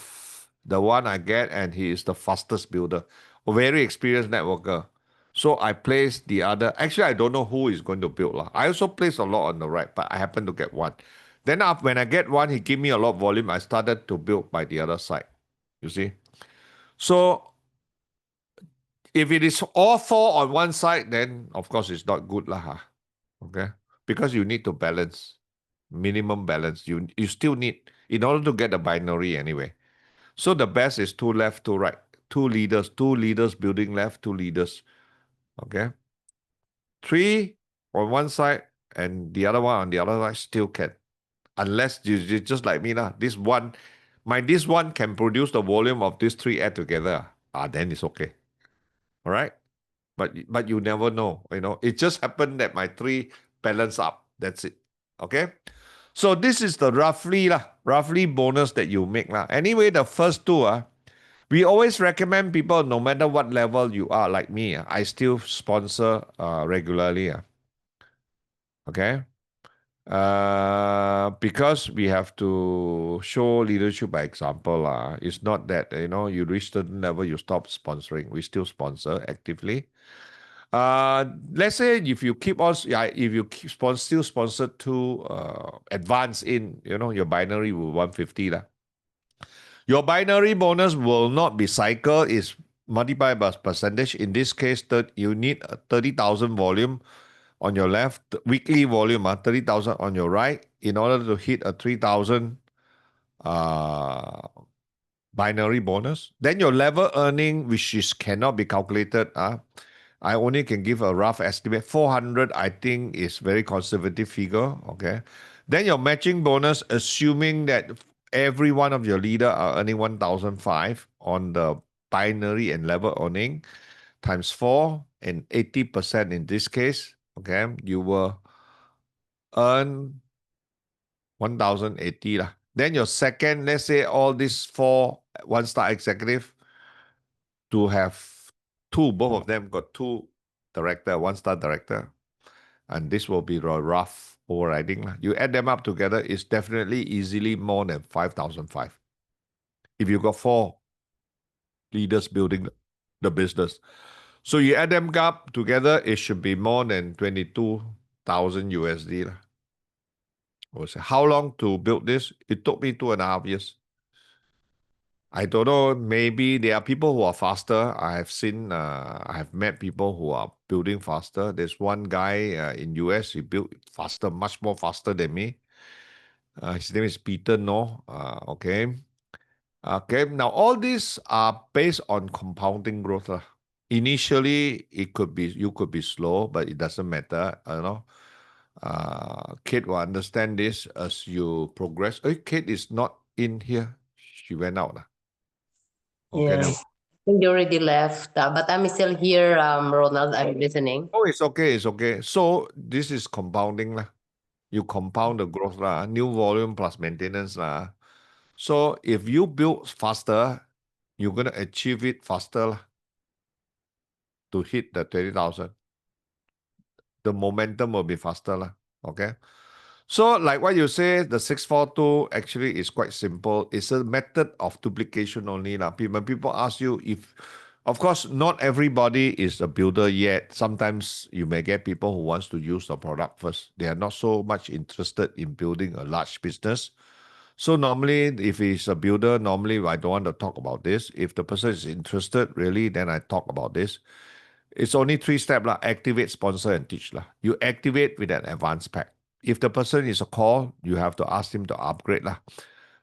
one I get, and he is the fastest builder. A very experienced networker. So I place the other. Actually, I don't know who is going to build. I also place a lot on the right, but I happen to get one. Then when I get one, he give me a lot of volume. I started to build by the other side. You see? So if it is all 4 on one side, then of course it's not good. Okay? Because you need to balance. Minimum balance. You still need, in order to get the binary anyway. So the best is 2 left, 2 right. 2 leaders building left, 2 leaders. Okay? 3 on one side and the other one on the other side still can. Unless you just like me. This one can produce the volume of these 3 add together. Then it's okay. All right? But you never know. It just happened that my 3 balance up. That's it. Okay? So this is the roughly bonus that you make. Anyway, the first 2, we always recommend people, no matter what level you are, like me, I still sponsor regularly. Okay? Because we have to show leadership by example. It's not that, you reach certain level, you stop sponsoring. We still sponsor actively. Let's say if you keep on, if you still sponsor to advance in, your binary will 150 Your binary bonus will not be cycle, is multiplied by percentage. In this case, you need 30,000 volume on your left, weekly volume, 30,000 on your right, in order to hit a 3,000 binary bonus. Then your level earning, which cannot be calculated, I only can give a rough estimate. 400, I think, is very conservative figure. Okay. Then your matching bonus, assuming that every one of your leader are earning 1,005 on the binary and level earning, times 4 and 80% in this case. Okay. You will earn 1,080 Then your second, let's say all these 4 1-star executive to have 2, both of them got 2 director, 1-star director. And this will be a rough overriding. You add them up together, it's definitely easily more than 5,005. If you got 4 leaders building the business. So you add them up together, it should be more than 22,000 USD. How long to build this? It took me 2.5 years. I don't know, maybe there are people who are faster. I have met people who are building faster. There's one guy in US, he built faster, much more faster than me. His name is Peter No. Okay. Okay. Now, all these are based on compounding growth. Initially, you could be slow, but it doesn't matter. Kate will understand this as you progress. Kate is not in here. She went out. Okay, Yeah. now. I think you already left, but I'm still here, Ronald. I'm listening. Oh, it's okay. It's okay. So this is compounding. You compound the growth. New volume plus maintenance. So if you build faster, you're going to achieve it faster to hit the 20,000. the momentum will be faster lah. Okay. So like what you say, the 642 actually is quite simple. It's a method of duplication only lah. When people ask you if, of course, not everybody is a builder yet. Sometimes you may get people who wants to use the product first. They are not so much interested in building a large business. So normally, if he's a builder, normally I don't want to talk about this. If the person is interested, really, then I talk about this. It's only 3 steps lah. Activate, sponsor, and teach lah. You activate with an advanced pack. If the person is a call, you have to ask him to upgrade lah.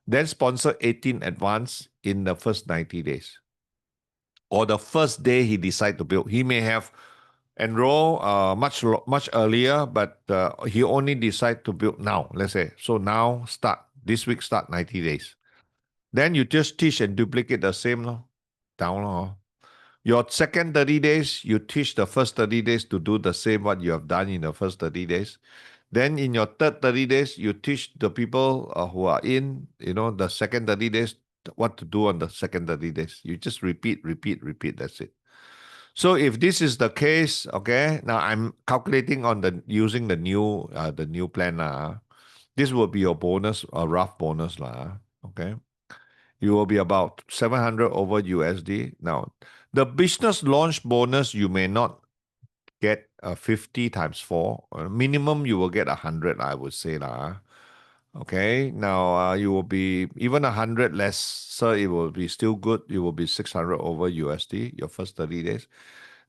Then sponsor 18 advance in the first 90 days. Or the first day he decide to build. He may have enroll much earlier, but he only decide to build now, let's say. So now this week start 90 days. Then you just teach and duplicate the same down. Your second 30 days, you teach the first 30 days to do the same what you have done in the first 30 days. Then in your third 30 days, you teach the people who are in, the second 30 days, what to do on the second 30 days. You just repeat, that's it. So if this is the case, okay, now I'm calculating on using the new plan. This will be your bonus, a rough bonus, okay. You will be about 700 over USD. Now, the business launch bonus, you may not get 50 times 4. Minimum, you will get 100, I would say. Okay, now you will be even 100 less, so it will be still good. You will be 600 over USD, your first 30 days.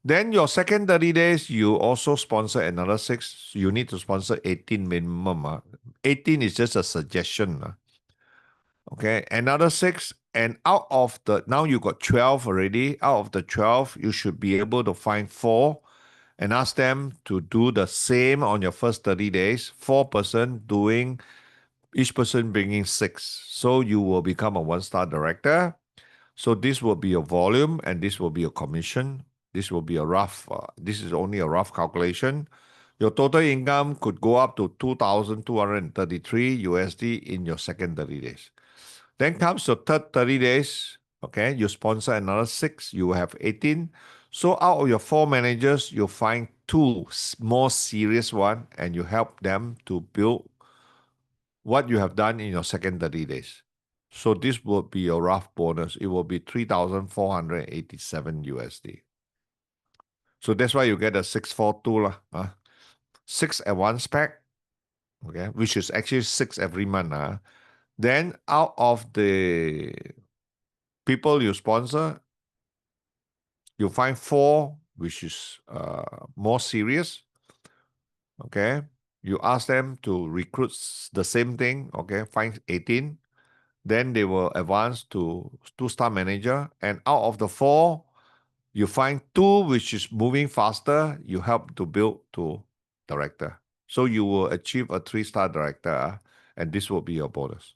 Then your second 30 days, you also sponsor another 6. You need to sponsor 18 minimum. 18 is just a suggestion. Okay, another 6, and now you got 12 already. Out of the 12, you should be able to find 4 and ask them to do the same on your first 30 days. 4-person doing, each person bringing 6. So you will become a 1-star director. So this will be your volume, and this will be your commission. This will be this is only a rough calculation. Your total income could go up to 2,233 USD in your second 30 days. Then comes your third 30 days, okay, you sponsor another 6, you have 18. So out of your 4 managers, you find 2 more serious one, and you help them to build what you have done in your second 30 days. So this will be your rough bonus. It will be 3,487 USD. So that's why you get a 642 6 advance pack, okay, which is actually 6 every month. Then out of the people you sponsor, you find 4 which is more serious. Okay, you ask them to recruit the same thing. Okay, find 18. Then they will advance to 2-star manager, and out of the 4, you find 2 which is moving faster. You help to build to director. So you will achieve a 3-star director, and this will be your bonus.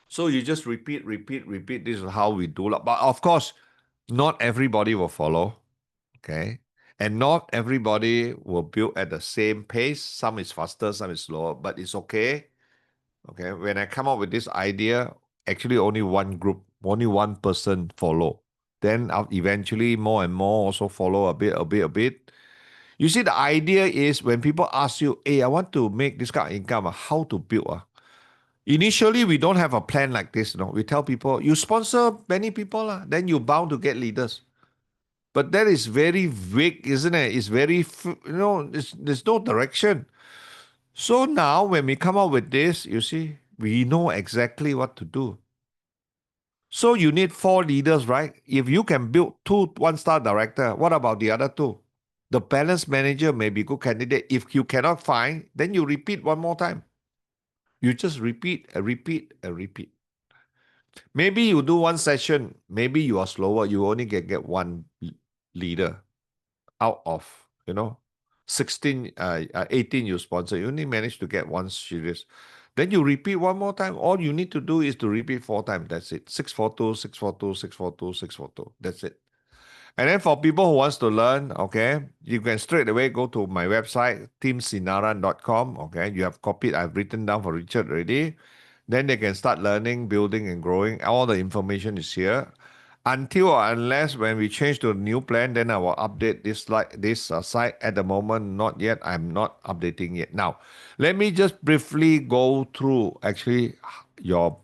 So you just repeat. This is how we do it. But of course, not everybody will follow, okay? And not everybody will build at the same pace. Some is faster, some is slower, but it's okay. Okay, when I come up with this idea, actually only one group, only one person follow. Then eventually more and more also follow a bit. You see, the idea is when people ask you, hey, I want to make this kind of income, how to build? Initially, we don't have a plan like this. We tell people, you sponsor many people, then you're bound to get leaders. But that is very vague, isn't it? It's very, there's no direction. So now when we come up with this, you see, we know exactly what to do. So you need 4 leaders, right? If you can build 2 1-star director, what about the other 2? The balance manager may be a good candidate. If you cannot find, then you repeat one more time. You just repeat. Maybe you do 1 session. Maybe you are slower. You only can get 1 leader out of, 18 you sponsor. You only manage to get 1 serious. Then you repeat one more time. All you need to do is to repeat 4 times. That's it. 642, 642, 642, 642. That's it. And then for people who wants to learn, okay, you can straight away go to my website, teamsinaran.com. Okay, you have copied. I've written down for Richard already. Then they can start learning, building, and growing. All the information is here. Until or unless when we change to a new plan, then I will update this site. At the moment, not yet. I'm not updating yet. Now, let me just briefly go through actually your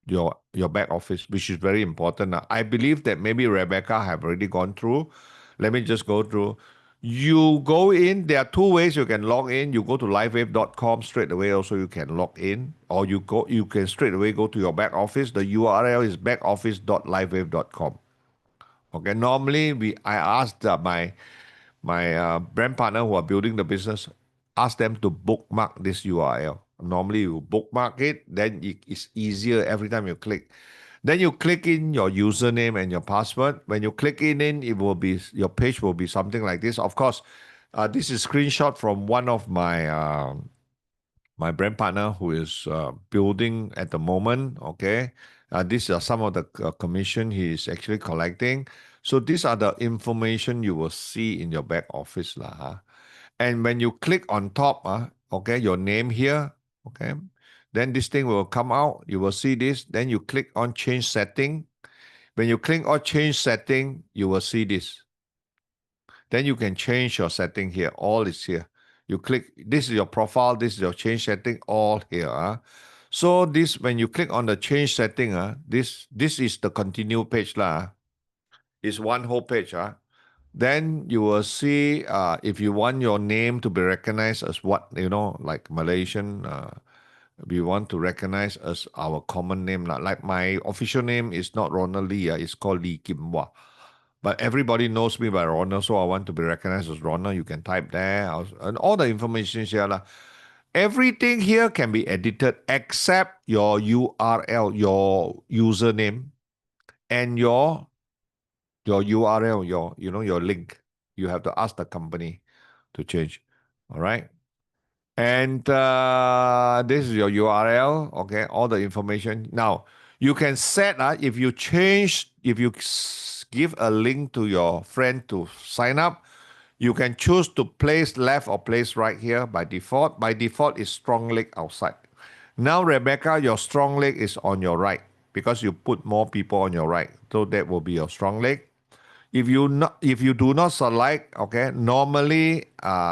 back office, which is very important. Now, I believe that maybe Rebecca have already gone through. Let me just go through. You go in, there are two ways you can log in. You go to livewave.com straight away, also you can log in, or you can straight away go to your back office. The URL is backoffice.livewave.com. Okay, normally I asked my brand partner who are building the business, ask them to bookmark this URL. Normally you bookmark it, then it's easier every time you click. Then you click in your username and your password. When you click in, your page will be something like this. Of course, this is screenshot from one of my brand partner who is building at the moment. Okay, these are some of the commission he is actually collecting. So these are the information you will see in your back office lah. Huh? And when you click on top, okay, your name here, okay, then this thing will come out. You will see this. Then you click on change setting. When you click on change setting, you will see this. Then you can change your setting here. All is here. You click, this is your profile, this is your change setting, all here. So this, when you click on the change setting, this is the continue page lah. It's one whole page. Then you will see if you want your name to be recognized as what, like Malaysian, we want to recognize as our common name. Like my official name is not Ronald Lee, it's called Lee Kim Wah. But everybody knows me by Ronald, so I want to be recognized as Ronald. You can type there, and all the information here. Everything here can be edited except your URL, your username, and your URL, your link. You have to ask the company to change. All right. And this is your URL, okay, all the information. Now, you can set, if you give a link to your friend to sign up, you can choose to place left or place right here by default. By default, is strong leg outside. Now, Rebecca, your strong leg is on your right because you put more people on your right. So that will be your strong leg. If you do not select, okay, normally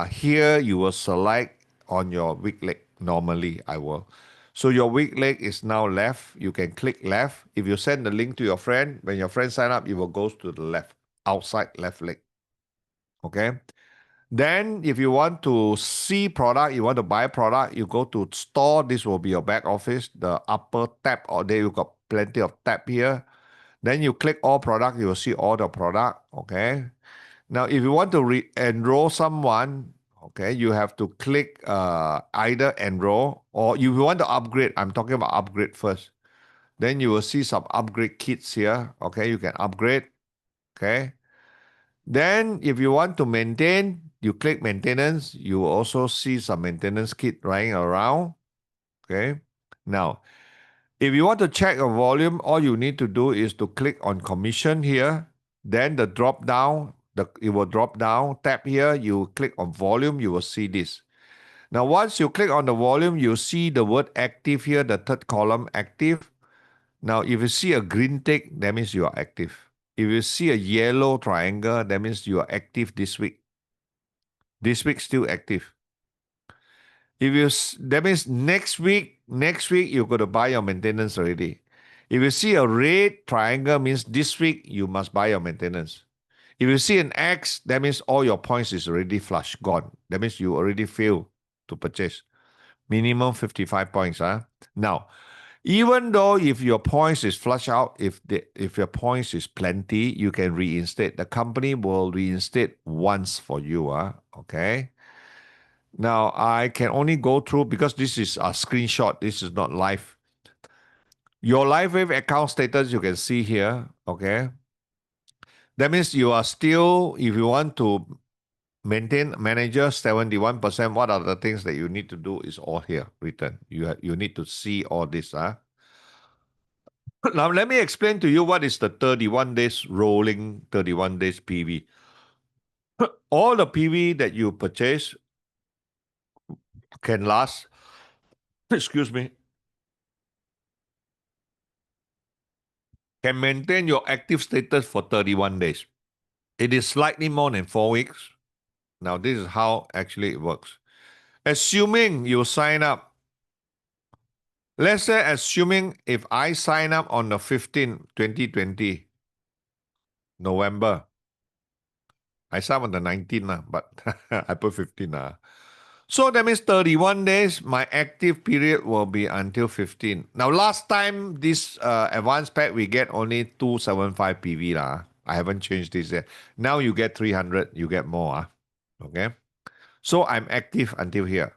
here you will select on your weak leg. Normally I will. So your weak leg is now left. You can click left. If you send the link to your friend, when your friend sign up, it will go to the left, outside left leg. Okay. Then if you want to see product, you want to buy product, you go to store. This will be your back office. The upper tab, or there you got plenty of tab here. Then you click all product, you will see all the product, okay? Now, if you want to enroll someone, okay, you have to click either enroll, or if you want to upgrade, I'm talking about upgrade first. Then you will see some upgrade kits here, okay? You can upgrade, okay? Then if you want to maintain, you click maintenance. You will also see some maintenance kit running around, okay? Now, if you want to check a volume, all you need to do is to click on commission here. Then the drop down, it will drop down. Tap here, you click on volume, you will see this. Now, once you click on the volume, you see the word active here, the third column, active. Now, if you see a green tick, that means you are active. If you see a yellow triangle, that means you are active this week. This week still active. That means next week you're going to buy your maintenance already. If you see a red triangle, means this week you must buy your maintenance. If you see an X, that means all your points is already flush, gone. That means you already failed to purchase. Minimum 55 points. Now, even though if your points is flush out, if your points is plenty, you can reinstate. The company will reinstate once for you. Okay. Now, I can only go through because this is a screenshot. This is not live. Your LifeWave account status, you can see here, okay? That means you are still, if you want to maintain manager 71%, what are the things that you need to do is all here written. You need to see all this. Now, let me explain to you what is the 31 days rolling 31 days PV. All the PV that you purchase can last, excuse me, can maintain your active status for 31 days. It is slightly more than 4 weeks. Now, this is how actually it works. Assuming you sign up, let's say assuming if I sign up on the 15th, 2020, November, I signed on the 19th, but I put 15. So that means 31 days, my active period will be until 15. Now, last time, this advanced pack, we get only 275 PV. I haven't changed this yet. Now you get 300, you get more. Okay? So I'm active until here.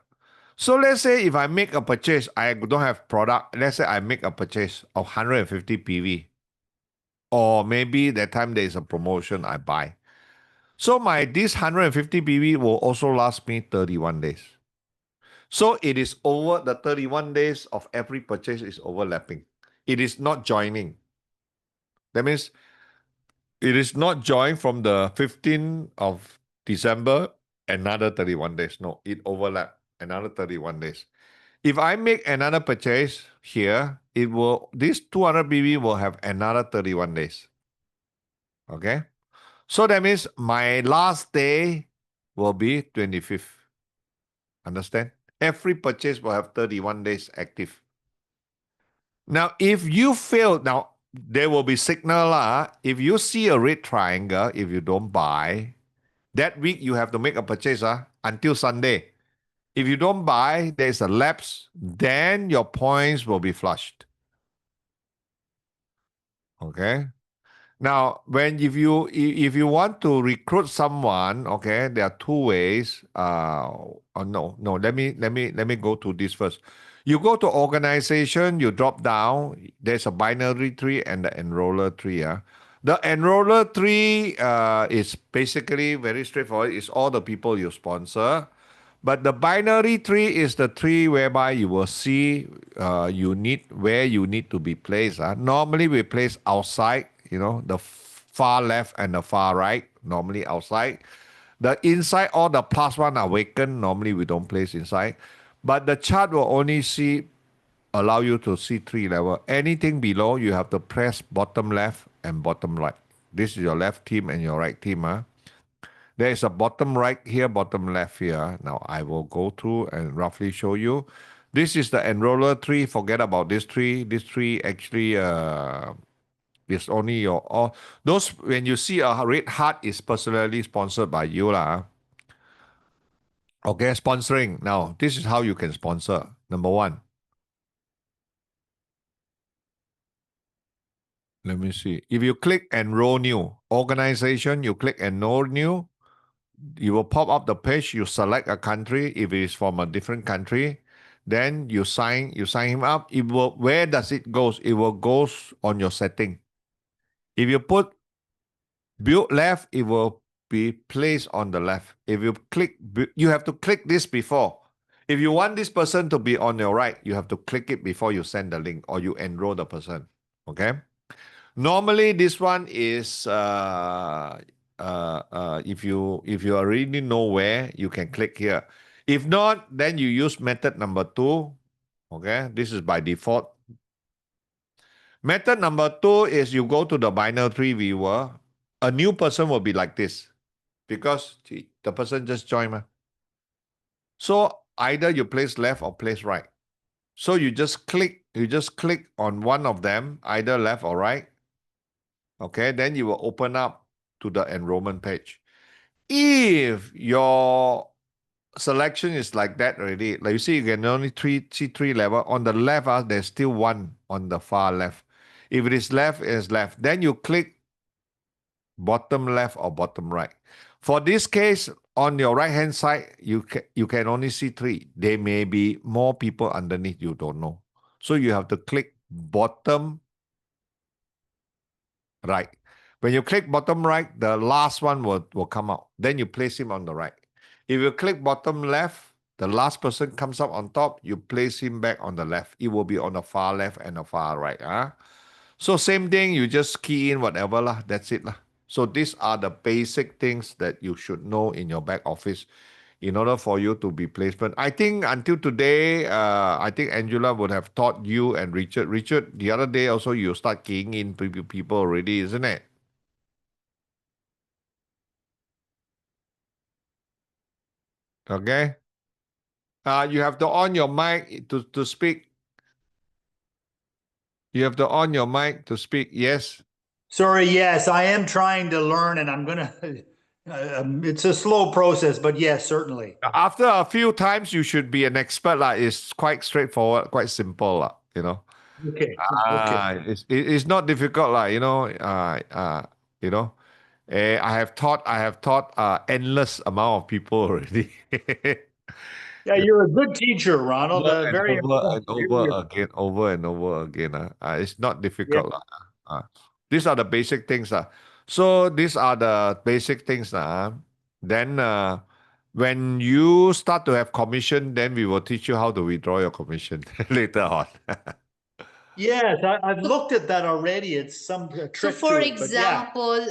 So let's say if I make a purchase, I don't have product. Let's say I make a purchase of 150 PV. Or maybe that time there is a promotion, I buy. So this 150 PV will also last me 31 days. So it is over the 31 days of every purchase is overlapping. It is not joining. That means it is not joined from the 15th of December, another 31 days. No, it overlap another 31 days. If I make another purchase here, this 200 BB will have another 31 days. Okay? So that means my last day will be 25th. Understand? Every purchase will have 31 days active. Now, if you fail, now there will be signal. If you see a red triangle, if you don't buy, that week you have to make a purchase until Sunday. If you don't buy, there's a lapse, then your points will be flushed. Okay? Now, if you want to recruit someone, okay, there are two ways. No. Let me go to this first. You go to organization, you drop down. There's a binary tree and the enroller tree. The enroller tree is basically very straightforward. It's all the people you sponsor. But the binary tree is the tree whereby you will see where you need to be placed. Normally we place outside, the far left and the far right, normally outside. The inside, all the plus one are vacant. Normally we don't place inside. But the chart will only allow you to see 3 levels. Anything below, you have to press bottom left and bottom right. This is your left team and your right team. There is a bottom right here, bottom left here. Now I will go through and roughly show you. This is the enroller tree. Forget about this tree. This tree actually is only those when you see a red heart is personally sponsored by you Okay, sponsoring. Now this is how you can sponsor. Number 1. Let me see. If you click enroll new organization, you click enroll new. You will pop up the page. You select a country. If it is from a different country, then you sign him up. Where does it goes? It will goes on your setting. If you put build left, it will be placed on the left. If you click, you have to click this before. If you want this person to be on your right, you have to click it before you send the link or you enroll the person. Okay. Normally, this one is if you already know where, you can click here. If not, then you use method number 2. Okay, this is by default. Method number 2 is you go to the binary tree viewer. A new person will be like this because the person just joined. So either you place left or place right. So you just click on one of them, either left or right. Okay, then you will open up to the enrollment page. If your selection is like that already, like you see, you can only see 3 level. On the left, there's still 1 on the far left. If it is left, it's left. Then you click bottom left or bottom right. For this case, on your right-hand side, you can only see 3. There may be more people underneath, you don't know. So you have to click bottom right. When you click bottom right, the last one will come out. Then you place him on the right. If you click bottom left, the last person comes up on top, you place him back on the left. It will be on the far left and the far right. So same thing, you just key in whatever. That's it. So these are the basic things that you should know in your back office. in order for you to be placement. I think until today, I think Angela would have taught you and Richard. Richard, the other day also you start keying in people already, isn't it? Okay. You have to on your mic to speak. You have to on your mic to speak. Yes. Sorry, yes, I am trying to learn and I'm gonna, it's a slow process, but yes, certainly. After a few times, you should be an expert. It's quite straightforward, quite simple. Okay, okay. It's not difficult. You know. I have taught endless amount of people already. Yeah, you're a good teacher, Ronald, Over and very over and impressed. over again, over and over again. It's not Yeah. difficult. These are the basic things. So these are the basic things. Then when you start to have commission, then we will teach you how to withdraw your commission later on. Yes, I've looked at that already. It's some So trick for to it, but yeah. example,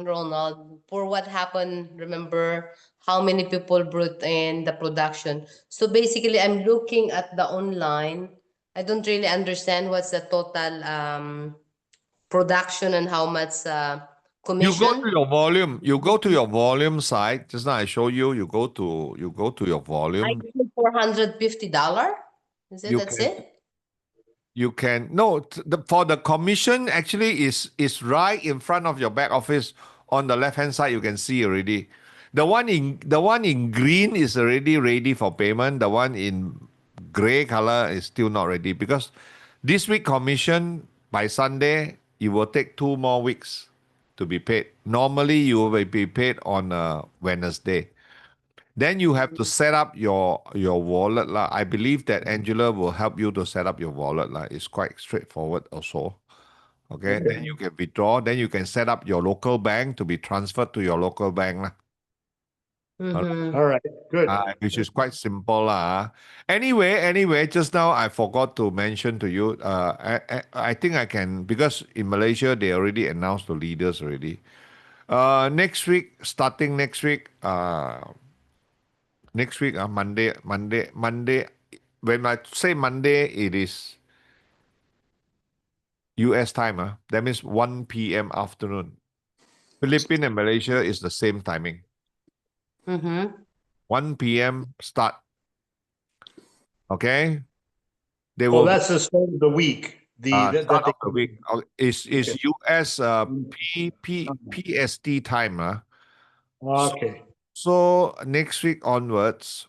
Ronald, for what happened, remember how many people brought in the production. So basically, I'm looking at the online. I don't really understand what's the total production and how much You go to commission. your volume. You go to your volume site. Just now I show you. You go to your I volume. think $450. Is it? You That's can it? You can no for the commission actually is right in front of your back office on the left hand side. You can see already. The one in green is already ready for payment. The one in gray color is still not ready because this week commission by Sunday it will take 2 more weeks to be paid. Normally you will be paid on Wednesday. Then you have to set up your wallet lah. I believe that Angela will help you to set up your wallet lah. It's quite straightforward also. Okay, then you can withdraw. Then you can set up your local bank to be transferred to your local bank lah. Mm-hmm. All right, good. Which is quite simple lah. Anyway, just now I forgot to mention to you. I think I can because in Malaysia they already announced the leaders already. Starting next week. Next week, Monday. When I say Monday, it is US time. That means 1 p.m. afternoon. Philippines and Malaysia is the same timing. Mm-hmm. 1 p.m. start. Okay? They Oh, will that's the start of the week. start of the week. Is Okay. US PST time. Okay. So next week onwards,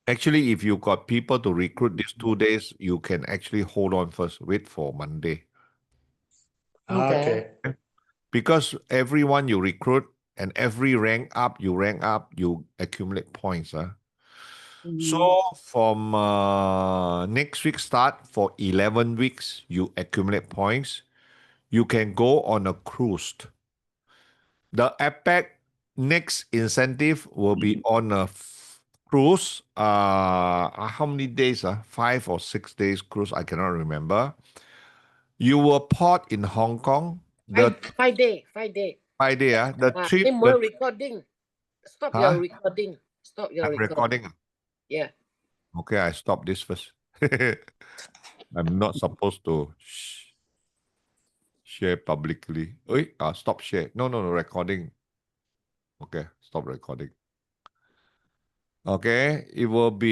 actually, if you got people to recruit these 2 days, you can actually hold on first. Wait for Monday. Okay. Because everyone you recruit and every rank up, you accumulate points. So from next week start for 11 weeks, you accumulate points. You can go on a cruise. The APEC next incentive will be on a cruise. How many days? 5 or 6 days cruise. I cannot remember. You will port in Hong Kong. The 5 day. 5 day. The trip. Hey, more recording. Stop Huh? your recording. Stop your I'm recording. Yeah. Okay, I stop this first. I'm not supposed to share publicly. Stop share. No, recording. Okay, stop recording. Okay, it will be